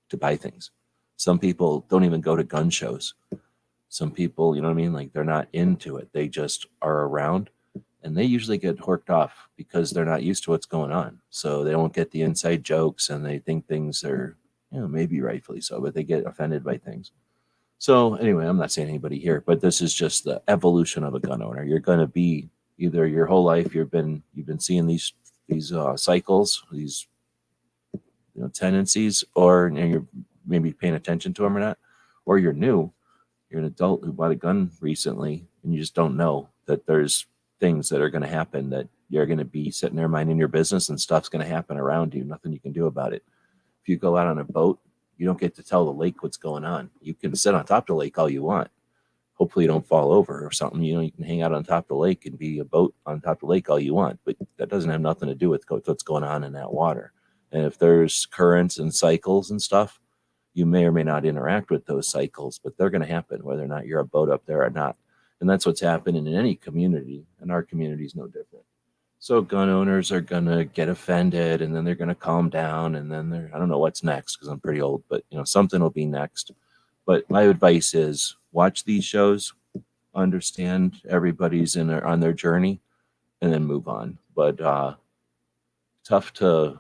to buy things. Some people don't even go to gun shows. Some people, you know what I mean? Like they're not into it. They just are around, and they usually get horked off because they're not used to what's going on. So they don't get the inside jokes, and they think things are, maybe rightfully so, but they get offended by things. So anyway, I'm not saying anybody here, but this is just the evolution of a gun owner. You're going to be either your whole life you've been seeing these cycles, these tendencies, or you're maybe paying attention to them or not, or you're new. You're an adult who bought a gun recently, and you just don't know that there's things that are going to happen, that you're going to be sitting there minding your business and stuff's going to happen around you. Nothing you can do about it. If you go out on a boat, you don't get to tell the lake what's going on. You can sit on top of the lake all you want. Hopefully you don't fall over or something. You can hang out on top of the lake and be a boat on top of the lake all you want, but that doesn't have nothing to do with what's going on in that water. And if there's currents and cycles and stuff, you may or may not interact with those cycles, but they're going to happen whether or not you're a boat up there or not. And that's what's happening in any community, and our community is no different. So gun owners are going to get offended, and then they're going to calm down, and then I don't know what's next because I'm pretty old, but something will be next. But my advice is watch these shows, understand everybody's on their journey, and then move on. But tough to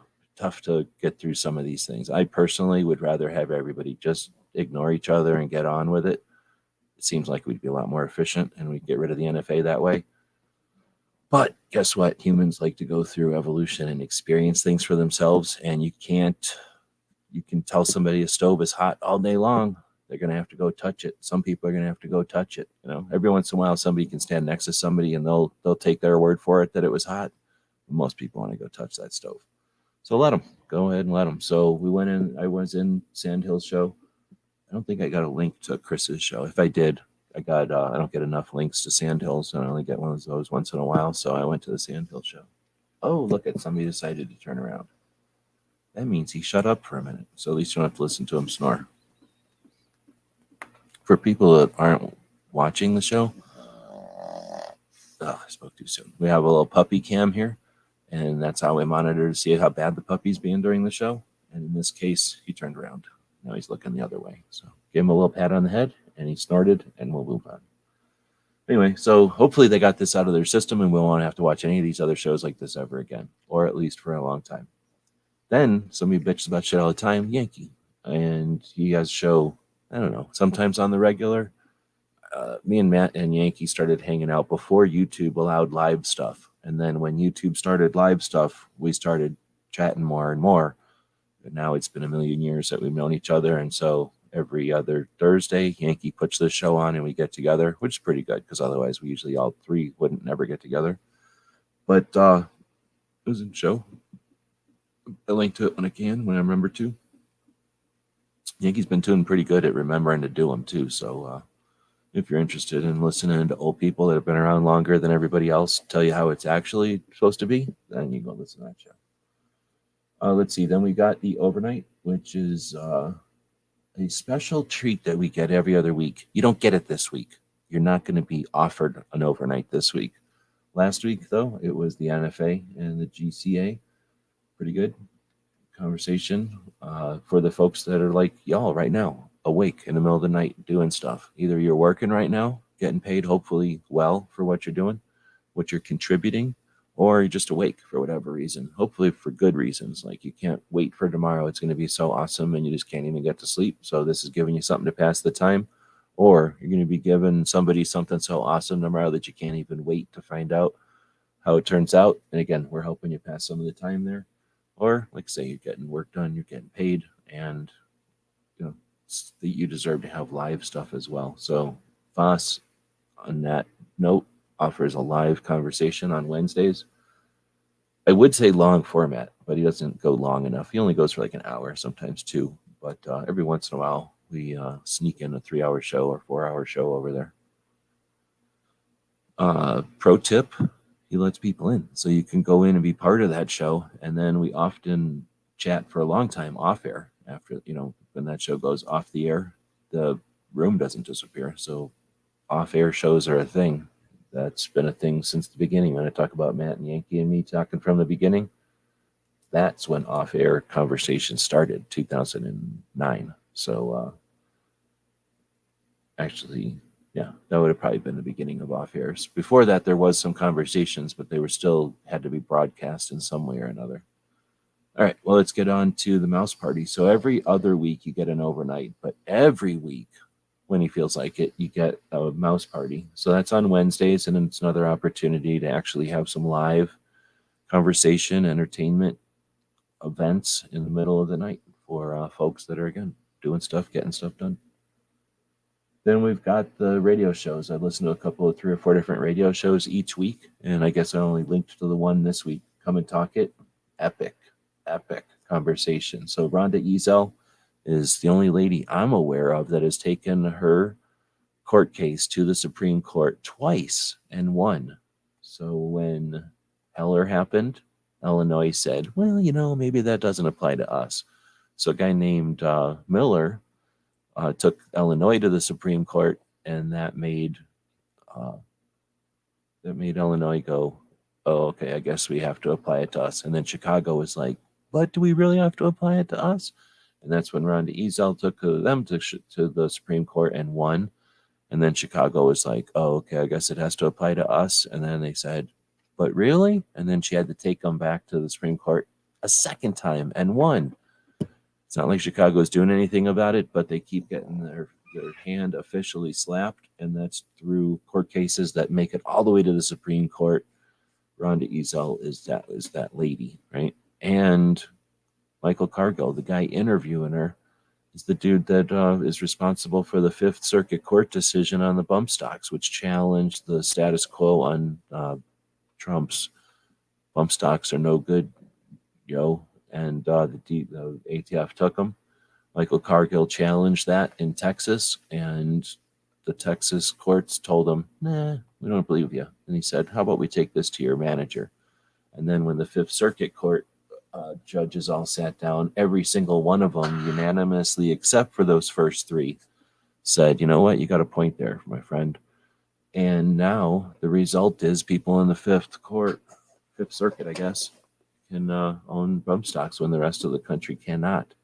get through some of these things. I personally would rather have everybody just ignore each other and get on with it. It seems like we'd be a lot more efficient, and we'd get rid of the NFA that way. But guess what? Humans like to go through evolution and experience things for themselves. And you can tell somebody a stove is hot all day long. They're going to have to go touch it. Some people are going to have to go touch it. Every once in a while, somebody can stand next to somebody and they'll take their word for it that it was hot. Most people want to go touch that stove. So go ahead and let them. So we went in, I was in Sandhill's show. I don't think I got a link to Chris's show. If I did, I don't get enough links to Sandhills, and I only get one of those once in a while, so I went to the Sandhill show. Oh, look at somebody decided to turn around. That means he shut up for a minute, so at least you don't have to listen to him snore. For people that aren't watching the show, I spoke too soon. We have a little puppy cam here, and that's how we monitor to see how bad the puppy's being during the show. And in this case, he turned around. Now he's looking the other way. So give him a little pat on the head, and he snorted, and we'll move on. Anyway, so hopefully they got this out of their system, and we won't have to watch any of these other shows like this ever again, or at least for a long time. Then somebody bitches about shit all the time, Yankee. And he has a show, I don't know, sometimes on the regular. Me and Matt and Yankee started hanging out before YouTube allowed live stuff. And then when YouTube started live stuff, we started chatting more and more. But now it's been a million years that we've known each other. And so every other Thursday, Yankee puts this show on and we get together, which is pretty good because otherwise we usually all three wouldn't never get together. But it was a show. I link to it when I can, when I remember to. Yankee's been doing pretty good at remembering to do them too. So if you're interested in listening to old people that have been around longer than everybody else tell you how it's actually supposed to be, then you go listen to that show. Let's see. Then we got the overnight, which is a special treat that we get every other week. You don't get it this week. You're not going to be offered an overnight this week. Last week, though, it was the NFA and the GCA. Pretty good conversation for the folks that are like y'all right now, awake in the middle of the night doing stuff. Either you're working right now, getting paid hopefully well for what you're doing, what you're contributing, or you're just awake for whatever reason, hopefully for good reasons. Like you can't wait for tomorrow. It's going to be so awesome and you just can't even get to sleep. So this is giving you something to pass the time. Or you're going to be giving somebody something so awesome tomorrow that you can't even wait to find out how it turns out. And again, we're helping you pass some of the time there. Or like I say, you're getting work done, you're getting paid, and you deserve to have live stuff as well. So Voss, on that note, offers a live conversation on Wednesdays. I would say long format, but he doesn't go long enough. He only goes for like an hour, sometimes two. But every once in a while, we sneak in a 3-hour show or 4-hour show over there. Pro tip, he lets people in. So you can go in and be part of that show. And then we often chat for a long time off air. After, when that show goes off the air, the room doesn't disappear. So off air shows are a thing. That's been a thing since the beginning. When I talk about Matt and Yankee and me talking from the beginning, that's when off air conversation started, 2009. So actually, yeah, that would have probably been the beginning of off airs. Before that, there was some conversations, but they were still had to be broadcast in some way or another. All right, well, let's get on to the mouse party. So every other week you get an overnight, but every week when he feels like it, you get a mouse party. So that's on Wednesdays, and it's another opportunity to actually have some live conversation, entertainment events in the middle of the night for folks that are, again, doing stuff, getting stuff done. Then we've got the radio shows. I've listened to a couple of 3 or 4 different radio shows each week, and I guess I only linked to the one this week. Come and Talk It. Epic conversation. So Rhonda Ezel is the only lady I'm aware of that has taken her court case to the Supreme Court twice and won. So when Heller happened, Illinois said, well, maybe that doesn't apply to us. So a guy named Miller took Illinois to the Supreme Court, and that made Illinois go, oh, okay, I guess we have to apply it to us. And then Chicago was like, but do we really have to apply it to us? And that's when Rhonda Ezel took them to the Supreme Court and won. And then Chicago was like, oh, okay, I guess it has to apply to us. And then they said, but really? And then she had to take them back to the Supreme Court a second time and won. It's not like Chicago's doing anything about it, but they keep getting their hand officially slapped. And that's through court cases that make it all the way to the Supreme Court. Rhonda Ezel is that lady, right? And Michael Cargill, the guy interviewing her, is the dude that is responsible for the Fifth Circuit Court decision on the bump stocks, which challenged the status quo on Trump's bump stocks are no good, and the ATF took them. Michael Cargill challenged that in Texas, and the Texas courts told him, nah, we don't believe you. And he said, how about we take this to your manager? And then when the Fifth Circuit Court judges all sat down, every single one of them unanimously, except for those first three, said, you know what, you got a point there, my friend. And now the result is people in the Fifth Circuit, I guess, can own bump stocks when the rest of the country cannot.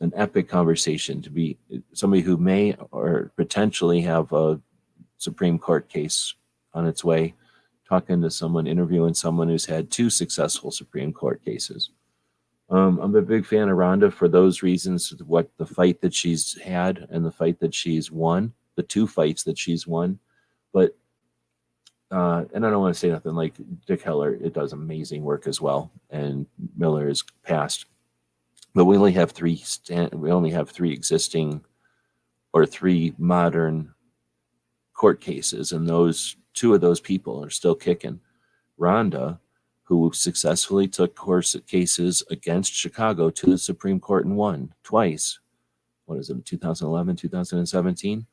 An epic conversation to be somebody who may or potentially have a Supreme Court case on its way, talking to someone, interviewing someone who's had 2 successful Supreme Court cases. I'm a big fan of Rhonda for those reasons, what the fight that she's had and the fight that she's won, the 2 fights that she's won. But, and I don't want to say nothing like Dick Heller, it does amazing work as well. And Miller is passed. But we only have 3 existing or 3 modern court cases, and those 2 of those people are still kicking. Rhonda, who successfully took cases against Chicago to the Supreme Court and won twice. What is it, 2011, 2017?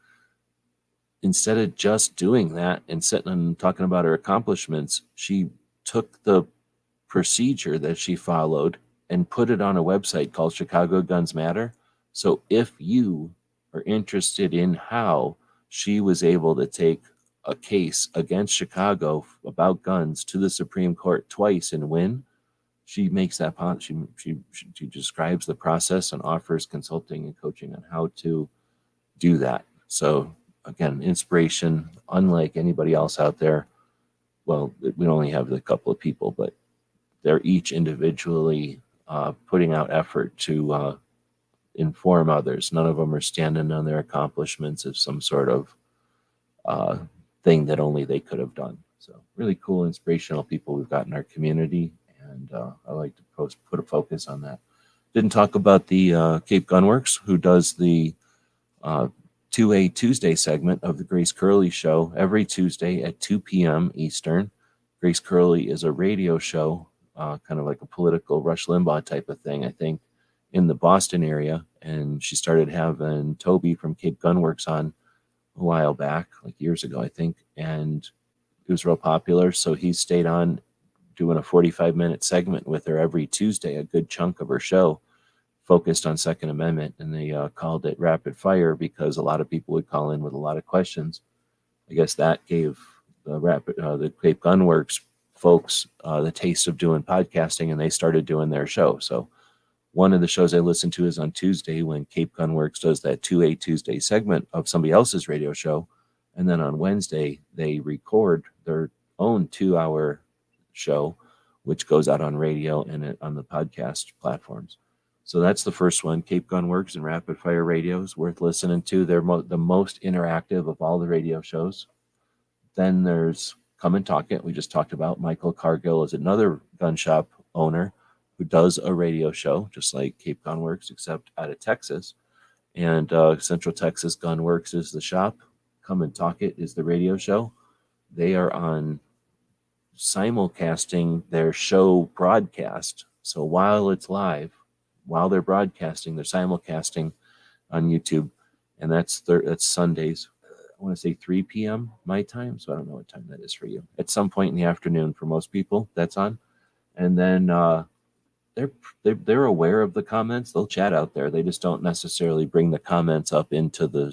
Instead of just doing that and sitting and talking about her accomplishments, she took the procedure that she followed and put it on a website called Chicago Guns Matter. So if you are interested in how she was able to take a case against Chicago about guns to the Supreme Court twice and win, she makes that she describes the process and offers consulting and coaching on how to do that. So again, inspiration, unlike anybody else out there. Well, we only have a couple of people, but they're each individually putting out effort to inform others. None of them are standing on their accomplishments as some sort of thing that only they could have done. So really cool, inspirational people we've got in our community, and I like to put a focus on that. Didn't talk about the Cape Gunworks, who does the 2A Tuesday segment of the Grace Curley Show every Tuesday at 2 p.m. Eastern. Grace Curley is a radio show, kind of like a political Rush Limbaugh type of thing, I think, in the Boston area. And she started having Toby from Cape Gunworks on a while back, like years ago, I think. And it was real popular. So he stayed on doing a 45-minute segment with her every Tuesday, a good chunk of her show focused on Second Amendment. And they called it Rapid Fire because a lot of people would call in with a lot of questions. I guess that gave the Cape Gunworks folks the taste of doing podcasting, and they started doing their show. So one of the shows I listen to is on Tuesday when Cape Gunworks does that 2A Tuesday segment of somebody else's radio show. And then on Wednesday, they record their own 2-hour show, which goes out on radio and on the podcast platforms. So that's the first one, Cape Gunworks and Rapid Fire Radio is worth listening to. They're the most interactive of all the radio shows. Then there's Come and Talk It. We just talked about Michael Cargill is another gun shop owner who does a radio show, just like Cape Gunworks, except out of Texas. And Central Texas Gunworks is the shop. Come and Talk It is the radio show. They are on simulcasting their show broadcast. So while it's live, while they're broadcasting, they're simulcasting on YouTube. And that's Sundays. I want to say 3 p.m. my time. So I don't know what time that is for you. At some point in the afternoon for most people, that's on. And then they're aware of the comments. They'll chat out there. They just don't necessarily bring the comments up into the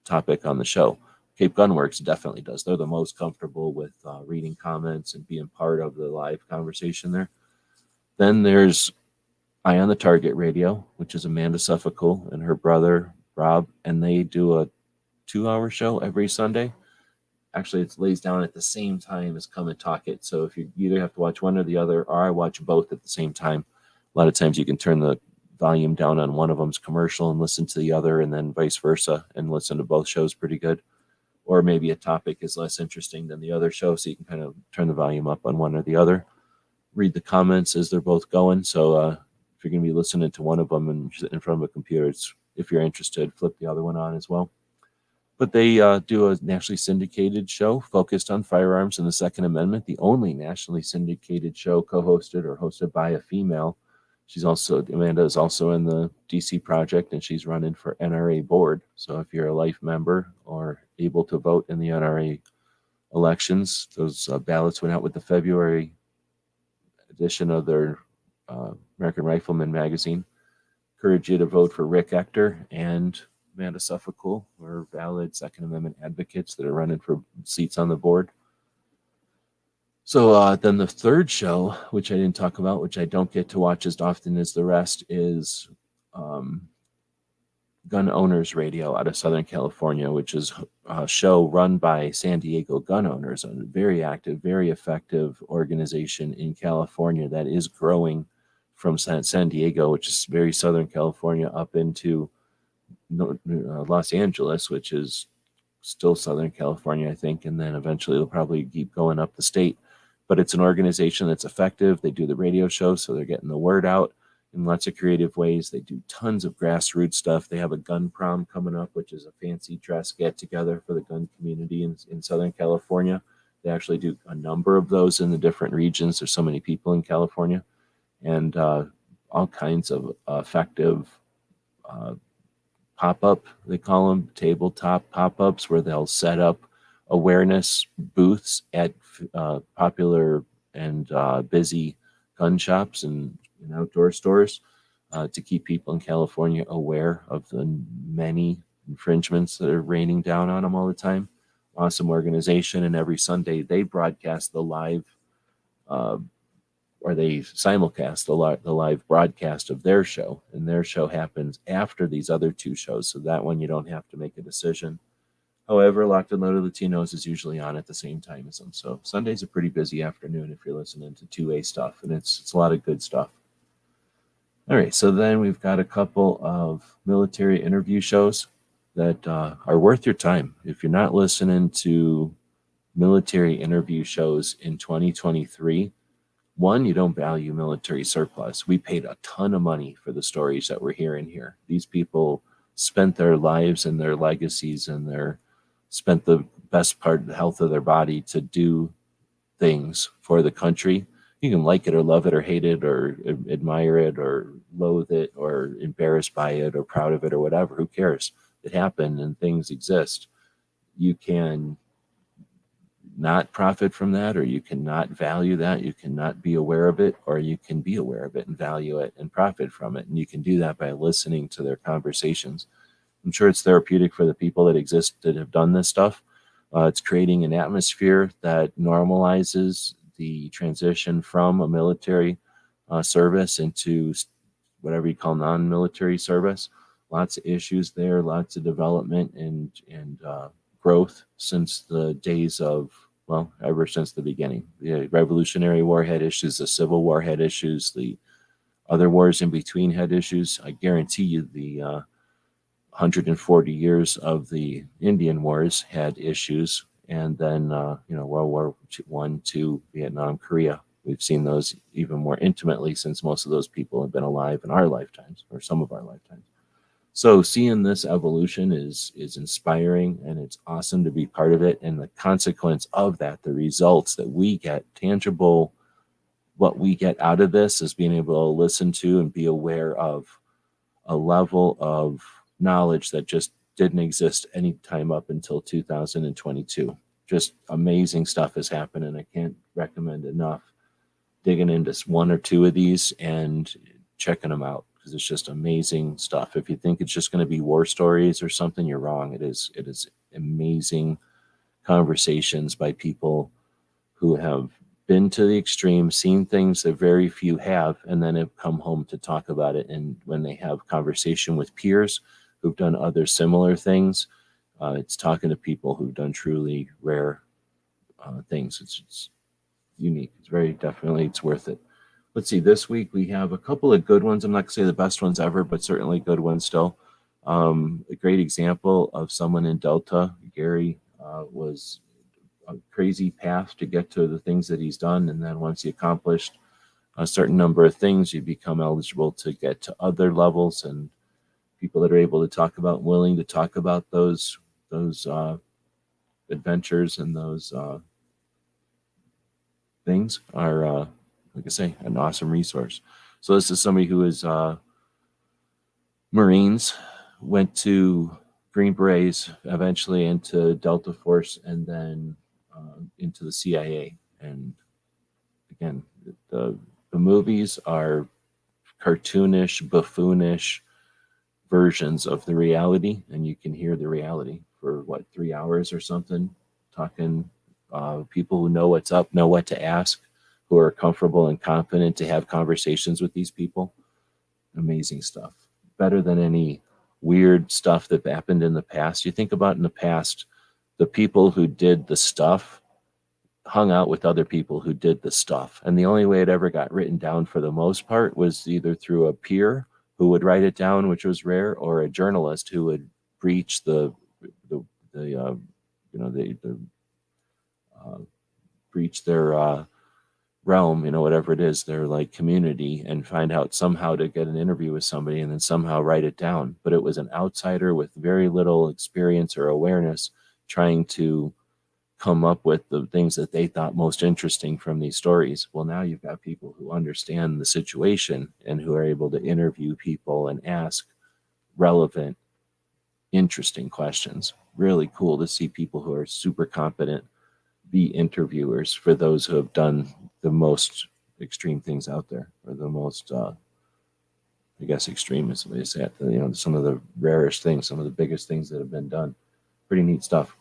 topic on the show. Cape Gunworks definitely does. They're the most comfortable with reading comments and being part of the live conversation there. Then there's Eye on the Target Radio, which is Amanda Suffolk and her brother, Rob, and they do a 2-hour show every Sunday. Actually, it lays down at the same time as Come and Talk It. So if you either have to watch one or the other, or I watch both at the same time, a lot of times you can turn the volume down on one of them's commercial and listen to the other, and then vice versa, and listen to both shows pretty good. Or maybe a topic is less interesting than the other show, so you can kind of turn the volume up on one or the other. Read the comments as they're both going. So if you're going to be listening to one of them and sitting in front of a computer, if you're interested, flip the other one on as well. But they do a nationally syndicated show focused on firearms and the Second Amendment, the only nationally syndicated show co-hosted or hosted by a female. Amanda is also in the DC project, and she's running for NRA board. So if you're a life member or able to vote in the NRA elections, those ballots went out with the February edition of their American Rifleman magazine. Encourage you to vote for Rick Ector and Amanda Suffolk, who are valid Second Amendment advocates that are running for seats on the board. So then the third show, which I didn't talk about, which I don't get to watch as often as the rest, is Gun Owners Radio out of Southern California, which is a show run by San Diego gun owners, a very active, very effective organization in California that is growing from San Diego, which is very Southern California, up into Los Angeles, which is still Southern California, I think, and then eventually they'll probably keep going up the state. But it's an organization that's effective. They do the radio show, so they're getting the word out in lots of creative ways. They do tons of grassroots stuff. They have a gun prom coming up, which is a fancy dress get-together for the gun community in Southern California. They actually do a number of those in the different regions. There's so many people in California, and all kinds of effective pop-up, they call them, tabletop pop-ups, where they'll set up awareness booths at popular and busy gun shops and outdoor stores to keep people in California aware of the many infringements that are raining down on them all the time. Awesome organization, and every Sunday they broadcast the live or they simulcast the live broadcast of their show, and their show happens after these other two shows, so that one you don't have to make a decision. However, Locked and Loaded Latinos is usually on at the same time as them, so Sunday's a pretty busy afternoon if you're listening to 2A stuff, and it's a lot of good stuff. All right, so then we've got a couple of military interview shows that are worth your time. If you're not listening to military interview shows in 2023, one, you don't value military surplus. We paid a ton of money for the stories that we're hearing here. These people spent their lives and their legacies and spent the best part of the health of their body to do things for the country. You can like it or love it or hate it or admire it or loathe it or embarrassed by it or proud of it or whatever. Who cares? It happened and things exist. You can not profit from that, or you cannot value that. You cannot be aware of it, or you can be aware of it and value it and profit from it. And you can do that by listening to their conversations. I'm sure it's therapeutic for the people that exist that have done this stuff. It's creating an atmosphere that normalizes the transition from a military service into whatever you call non-military service. Lots of issues there, lots of development and growth since the days of, well, ever since the beginning. The Revolutionary War had issues, the Civil War had issues, the other wars in between had issues. I guarantee you the 140 years of the Indian Wars had issues. And then, World War I, II, Vietnam, Korea. We've seen those even more intimately since most of those people have been alive in our lifetimes, or some of our lifetimes. So seeing this evolution is inspiring, and it's awesome to be part of it. And the consequence of that, the results that we get, tangible, what we get out of this is being able to listen to and be aware of a level of knowledge that just didn't exist any time up until 2022. Just amazing stuff is happening. I can't recommend enough digging into one or two of these and checking them out, because it's just amazing stuff. If you think it's just going to be war stories or something, you're wrong. It is amazing conversations by people who have been to the extreme, seen things that very few have, and then have come home to talk about it. And when they have conversation with peers who've done other similar things, it's talking to people who've done truly rare things. It's unique. It's very definitely, it's worth it. Let's see, this week we have a couple of good ones. I'm not going to say the best ones ever, but certainly good ones still. A great example of someone in Delta, Gary, was a crazy path to get to the things that he's done. And then once he accomplished a certain number of things, you become eligible to get to other levels. And people that are able to talk about, willing to talk about those adventures and those things are, like I say, an awesome resource. So this is somebody who is Marines, went to Green Berets, eventually into Delta Force, and then into the CIA. And again, the movies are cartoonish, buffoonish versions of the reality, and you can hear the reality for 3 hours or something, talking people who know what's up, know what to ask, who are comfortable and confident to have conversations with these people. Amazing stuff. Better than any weird stuff that happened in the past. You think about in the past, the people who did the stuff hung out with other people who did the stuff. And the only way it ever got written down for the most part was either through a peer who would write it down, which was rare, or a journalist who would breach breach their realm, whatever it is, their like community, and find out somehow to get an interview with somebody and then somehow write it down. But it was an outsider with very little experience or awareness trying to come up with the things that they thought most interesting from these stories. Well, now you've got people who understand the situation and who are able to interview people and ask relevant, interesting questions. Really cool to see people who are super competent be interviewers for those who have done the most extreme things out there, or the most, I guess, extreme is the way to say it. Some of the rarest things, some of the biggest things that have been done. Pretty neat stuff.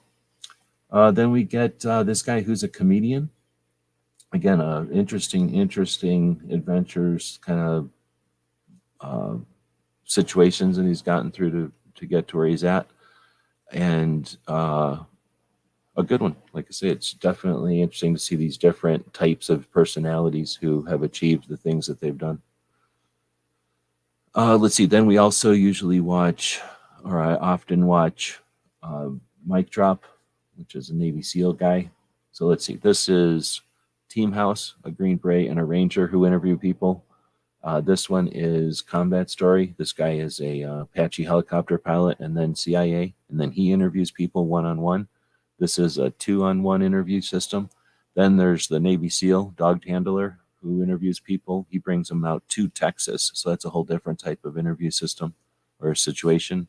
Then we get this guy who's a comedian. Again, interesting adventures, kind of situations that he's gotten through to get to where he's at. And a good one. Like I say, it's definitely interesting to see these different types of personalities who have achieved the things that they've done. Let's see. Then we also usually watch, or I often watch, Mic Drop, which is a Navy SEAL guy. So let's see. This is Team House, a Green Beret, and a Ranger who interview people. This one is Combat Story. This guy is a Apache helicopter pilot and then CIA, and then he interviews people one-on-one. This is a 2-on-1 interview system. Then there's the Navy SEAL, Dog Handler, who interviews people. He brings them out to Texas. So that's a whole different type of interview system or situation.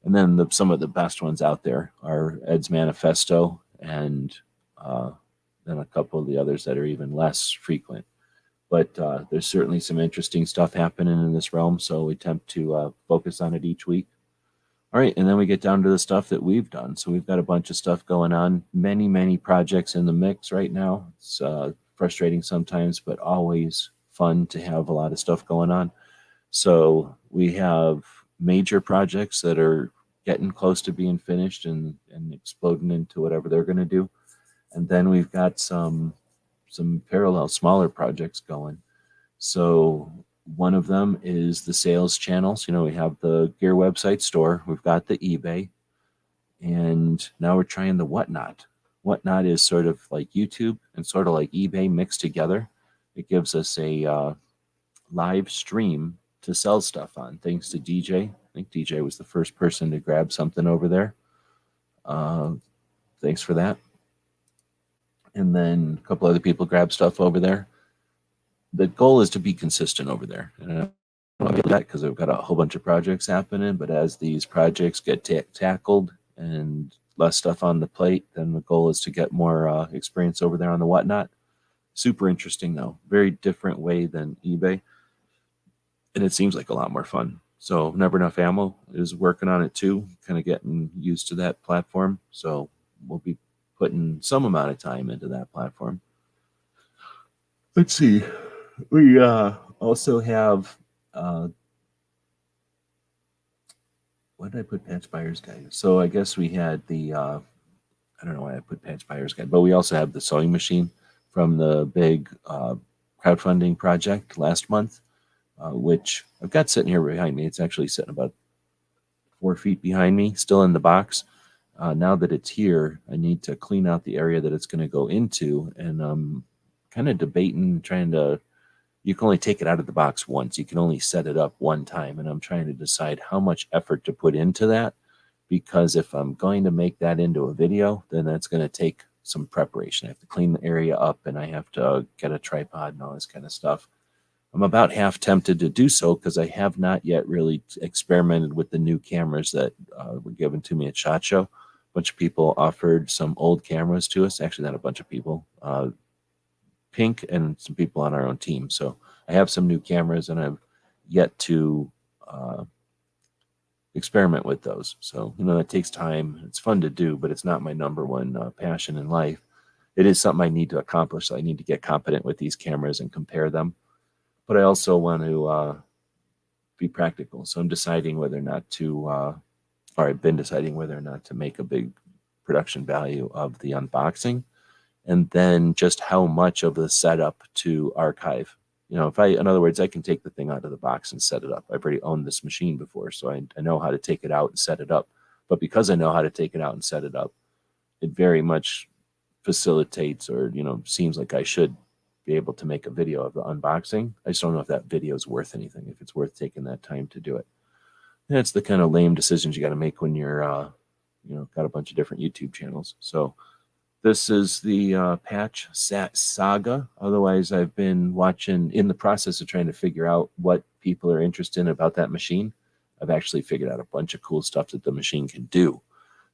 And then some of the best ones out there are Ed's Manifesto, and then a couple of the others that are even less frequent. But there's certainly some interesting stuff happening in this realm, so we attempt to focus on it each week. All right, and then we get down to the stuff that we've done. So we've got a bunch of stuff going on, many projects in the mix right now. It's frustrating sometimes, but always fun to have a lot of stuff going on. So we have major projects that are getting close to being finished and exploding into whatever they're going to do. And then we've got some parallel smaller projects going. So one of them is the sales channels. We have the gear website store, we've got the eBay, and now we're trying the Whatnot. Whatnot is sort of like YouTube and sort of like eBay mixed together. It gives us a live stream to sell stuff on, thanks to DJ. I think DJ was the first person to grab something over there. Thanks for that. And then a couple other people grab stuff over there. The goal is to be consistent over there. And I don't get that because we've got a whole bunch of projects happening, but as these projects get tackled and less stuff on the plate, then the goal is to get more experience over there on the Whatnot. Super interesting though. Very different way than eBay. And it seems like a lot more fun. So Never Enough Ammo is working on it too, kind of getting used to that platform. So we'll be putting some amount of time into that platform. Let's see. We also have, what did I put Patch Buyer's Guide? So I guess we had the, I don't know why I put Patch Buyer's Guide, but we also have the sewing machine from the big crowdfunding project last month, which I've got sitting here behind me. It's actually sitting about 4 feet behind me, still in the box. Now that it's here, I need to clean out the area that it's going to go into, and I'm kind of debating, you can only take it out of the box once. You can only set it up one time. And I'm trying to decide how much effort to put into that, because if I'm going to make that into a video, then that's going to take some preparation. I have to clean the area up, and I have to get a tripod and all this kind of stuff. I'm about half tempted to do so because I have not yet really experimented with the new cameras that were given to me at SHOT Show. A bunch of people offered some old cameras to us. Actually, not a bunch of people. Pink and some people on our own team. So I have some new cameras, and I've yet to experiment with those. So, that takes time. It's fun to do, but it's not my number one passion in life. It is something I need to accomplish. So I need to get competent with these cameras and compare them. But I also want to be practical. So I'm deciding whether or not to, or I've been deciding whether or not to make a big production value of the unboxing, and then just how much of the setup to archive. In other words, I can take the thing out of the box and set it up. I've already owned this machine before, so I know how to take it out and set it up. But because I know how to take it out and set it up, it very much facilitates, or seems like I should be able to make a video of the unboxing. I just don't know if that video is worth anything, if it's worth taking that time to do it. And it's the kind of lame decisions you got to make when you're got a bunch of different YouTube channels. So this is the patch saga. Otherwise, I've been in the process of trying to figure out what people are interested in about that machine. I've actually figured out a bunch of cool stuff that the machine can do.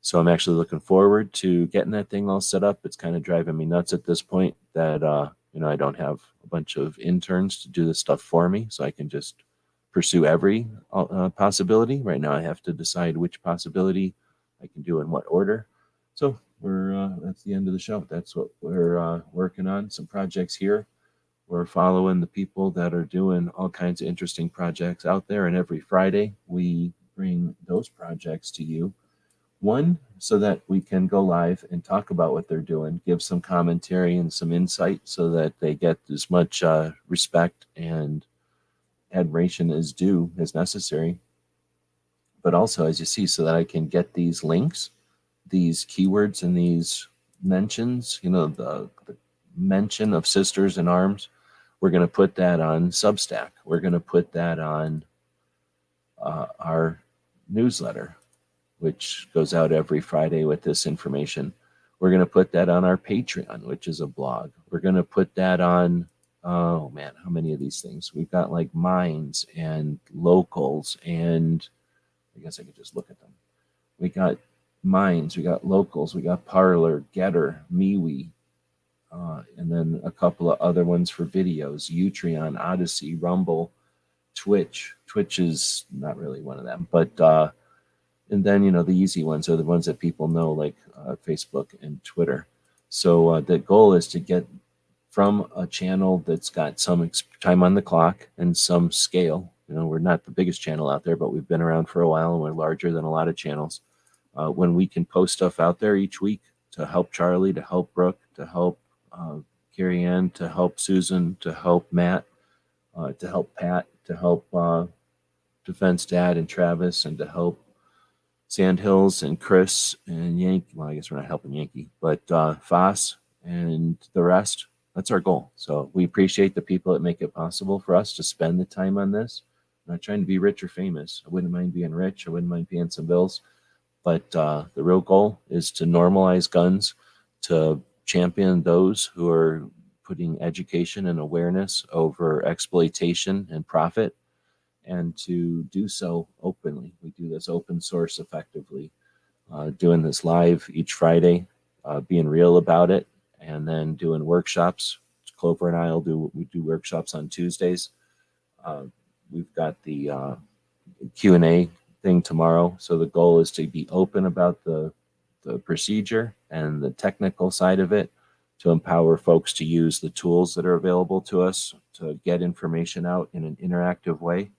So I'm actually looking forward to getting that thing all set up. It's kind of driving me nuts at this point that, I don't have a bunch of interns to do this stuff for me. So I can just pursue every possibility. Right now, I have to decide which possibility I can do in what order. So that's the end of the show. That's what we're working on. Some projects here. We're following the people that are doing all kinds of interesting projects out there. And every Friday, we bring those projects to you. One, so that we can go live and talk about what they're doing, give some commentary and some insight so that they get as much respect and admiration as due as necessary. But also, as you see, so that I can get these links, these keywords, and these mentions, the mention of Sisters in Arms. We're going to put that on Substack. We're going to put that on our newsletter, which goes out every Friday with this information. We're going to put that on our Patreon, which is a blog. We're going to put that on, oh man, how many of these things? We've got like Minds and Locals, and I guess I could just look at them. We got Minds, we got Locals, we got Parler, Getter, MeWe, and then a couple of other ones for videos, Utreon, Odyssey, Rumble, Twitch. Twitch is not really one of them, but and then, the easy ones are the ones that people know, like Facebook and Twitter. So the goal is to get from a channel that's got some time on the clock and some scale. We're not the biggest channel out there, but we've been around for a while, and we're larger than a lot of channels. When we can post stuff out there each week to help Charlie, to help Brooke, to help Carrie Ann, to help Susan, to help Matt, to help Pat, to help Defense Dad and Travis, and to help Sandhills and Chris and Yankee. Well, I guess we're not helping Yankee, but Foss and the rest. That's our goal. So we appreciate the people that make it possible for us to spend the time on this. I'm not trying to be rich or famous. I wouldn't mind being rich. I wouldn't mind paying some bills. But the real goal is to normalize guns, to champion those who are putting education and awareness over exploitation and profit, and to do so openly. We do this open source effectively, doing this live each Friday, being real about it, and then doing workshops. Clover and I we do workshops on Tuesdays. We've got the Q&A thing tomorrow. So the goal is to be open about the procedure and the technical side of it, to empower folks to use the tools that are available to us to get information out in an interactive way,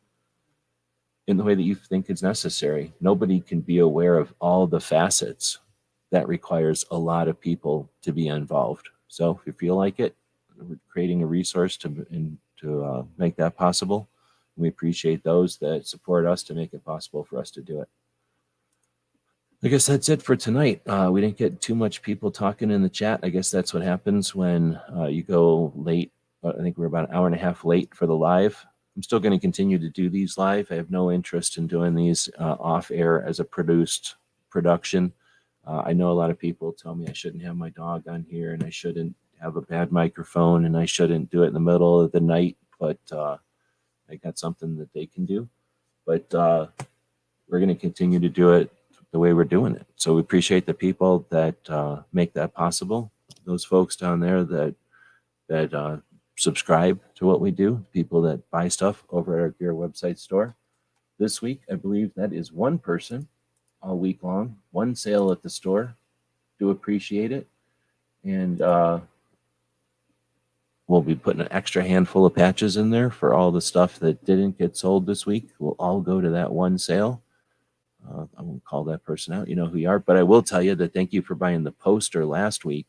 in the way that you think is necessary. Nobody can be aware of all the facets. That requires a lot of people to be involved. So if you feel like it, we're creating a resource to make that possible. We appreciate those that support us to make it possible for us to do it. I guess that's it for tonight. We didn't get too much people talking in the chat. I guess that's what happens when you go late. I think we're about an hour and a half late for the live. I'm still going to continue to do these live. I have no interest in doing these off air as a production. I know a lot of people tell me I shouldn't have my dog on here, and I shouldn't have a bad microphone, and I shouldn't do it in the middle of the night. But I got something that they can do. But we're going to continue to do it the way we're doing it. So we appreciate the people that make that possible. Those folks down there that subscribe to what we do, people that buy stuff over at our Gear website store. This week, I believe that is one person all week long, one sale at the store. Do appreciate it. And we'll be putting an extra handful of patches in there for all the stuff that didn't get sold this week. We'll all go to that one sale. I won't call that person out. You know who you are. But I will tell you that thank you for buying the poster last week.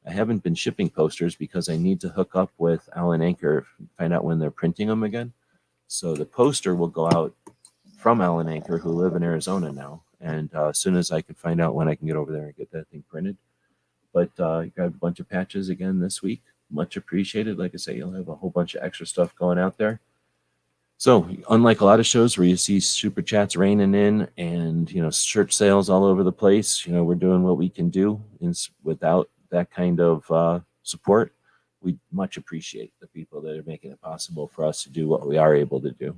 I haven't been shipping posters because I need to hook up with Allen Anchor, find out when they're printing them again. So the poster will go out from Allen Anchor, who live in Arizona now. And as soon as I can find out when I can get over there and get that thing printed. But you got a bunch of patches again this week. Much appreciated. Like I say, you'll have a whole bunch of extra stuff going out there. So unlike a lot of shows where you see super chats raining in and, you know, shirt sales all over the place, you know, we're doing what we can do without that kind of support. We much appreciate the people that are making it possible for us to do what we are able to do.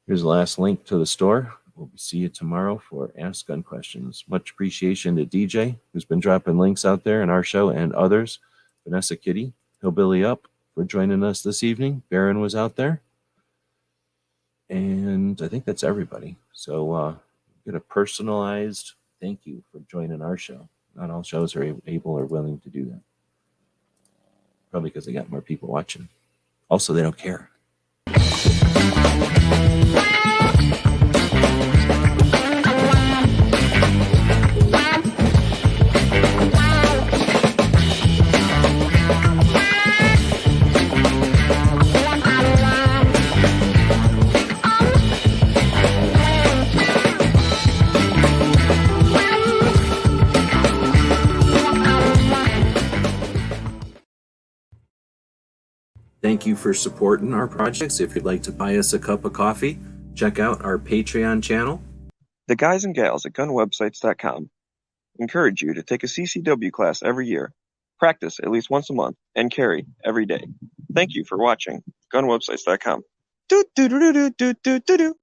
Here's the last link to the store. We'll see you tomorrow for Ask Gun Questions. Much appreciation to DJ, who's been dropping links out there in our show and others. Vanessa Kitty, Hillbilly Up, for joining us this evening. Baron was out there. And I think that's everybody. So get a personalized thank you for joining our show. Not all shows are able or willing to do that. Probably because they got more people watching. Also, they don't care. Thank you for supporting our projects. If you'd like to buy us a cup of coffee, check out our Patreon channel. The guys and gals at gunwebsites.com encourage you to take a CCW class every year, practice at least once a month, and carry every day. Thank you for watching gunwebsites.com. Do do do do do do do do.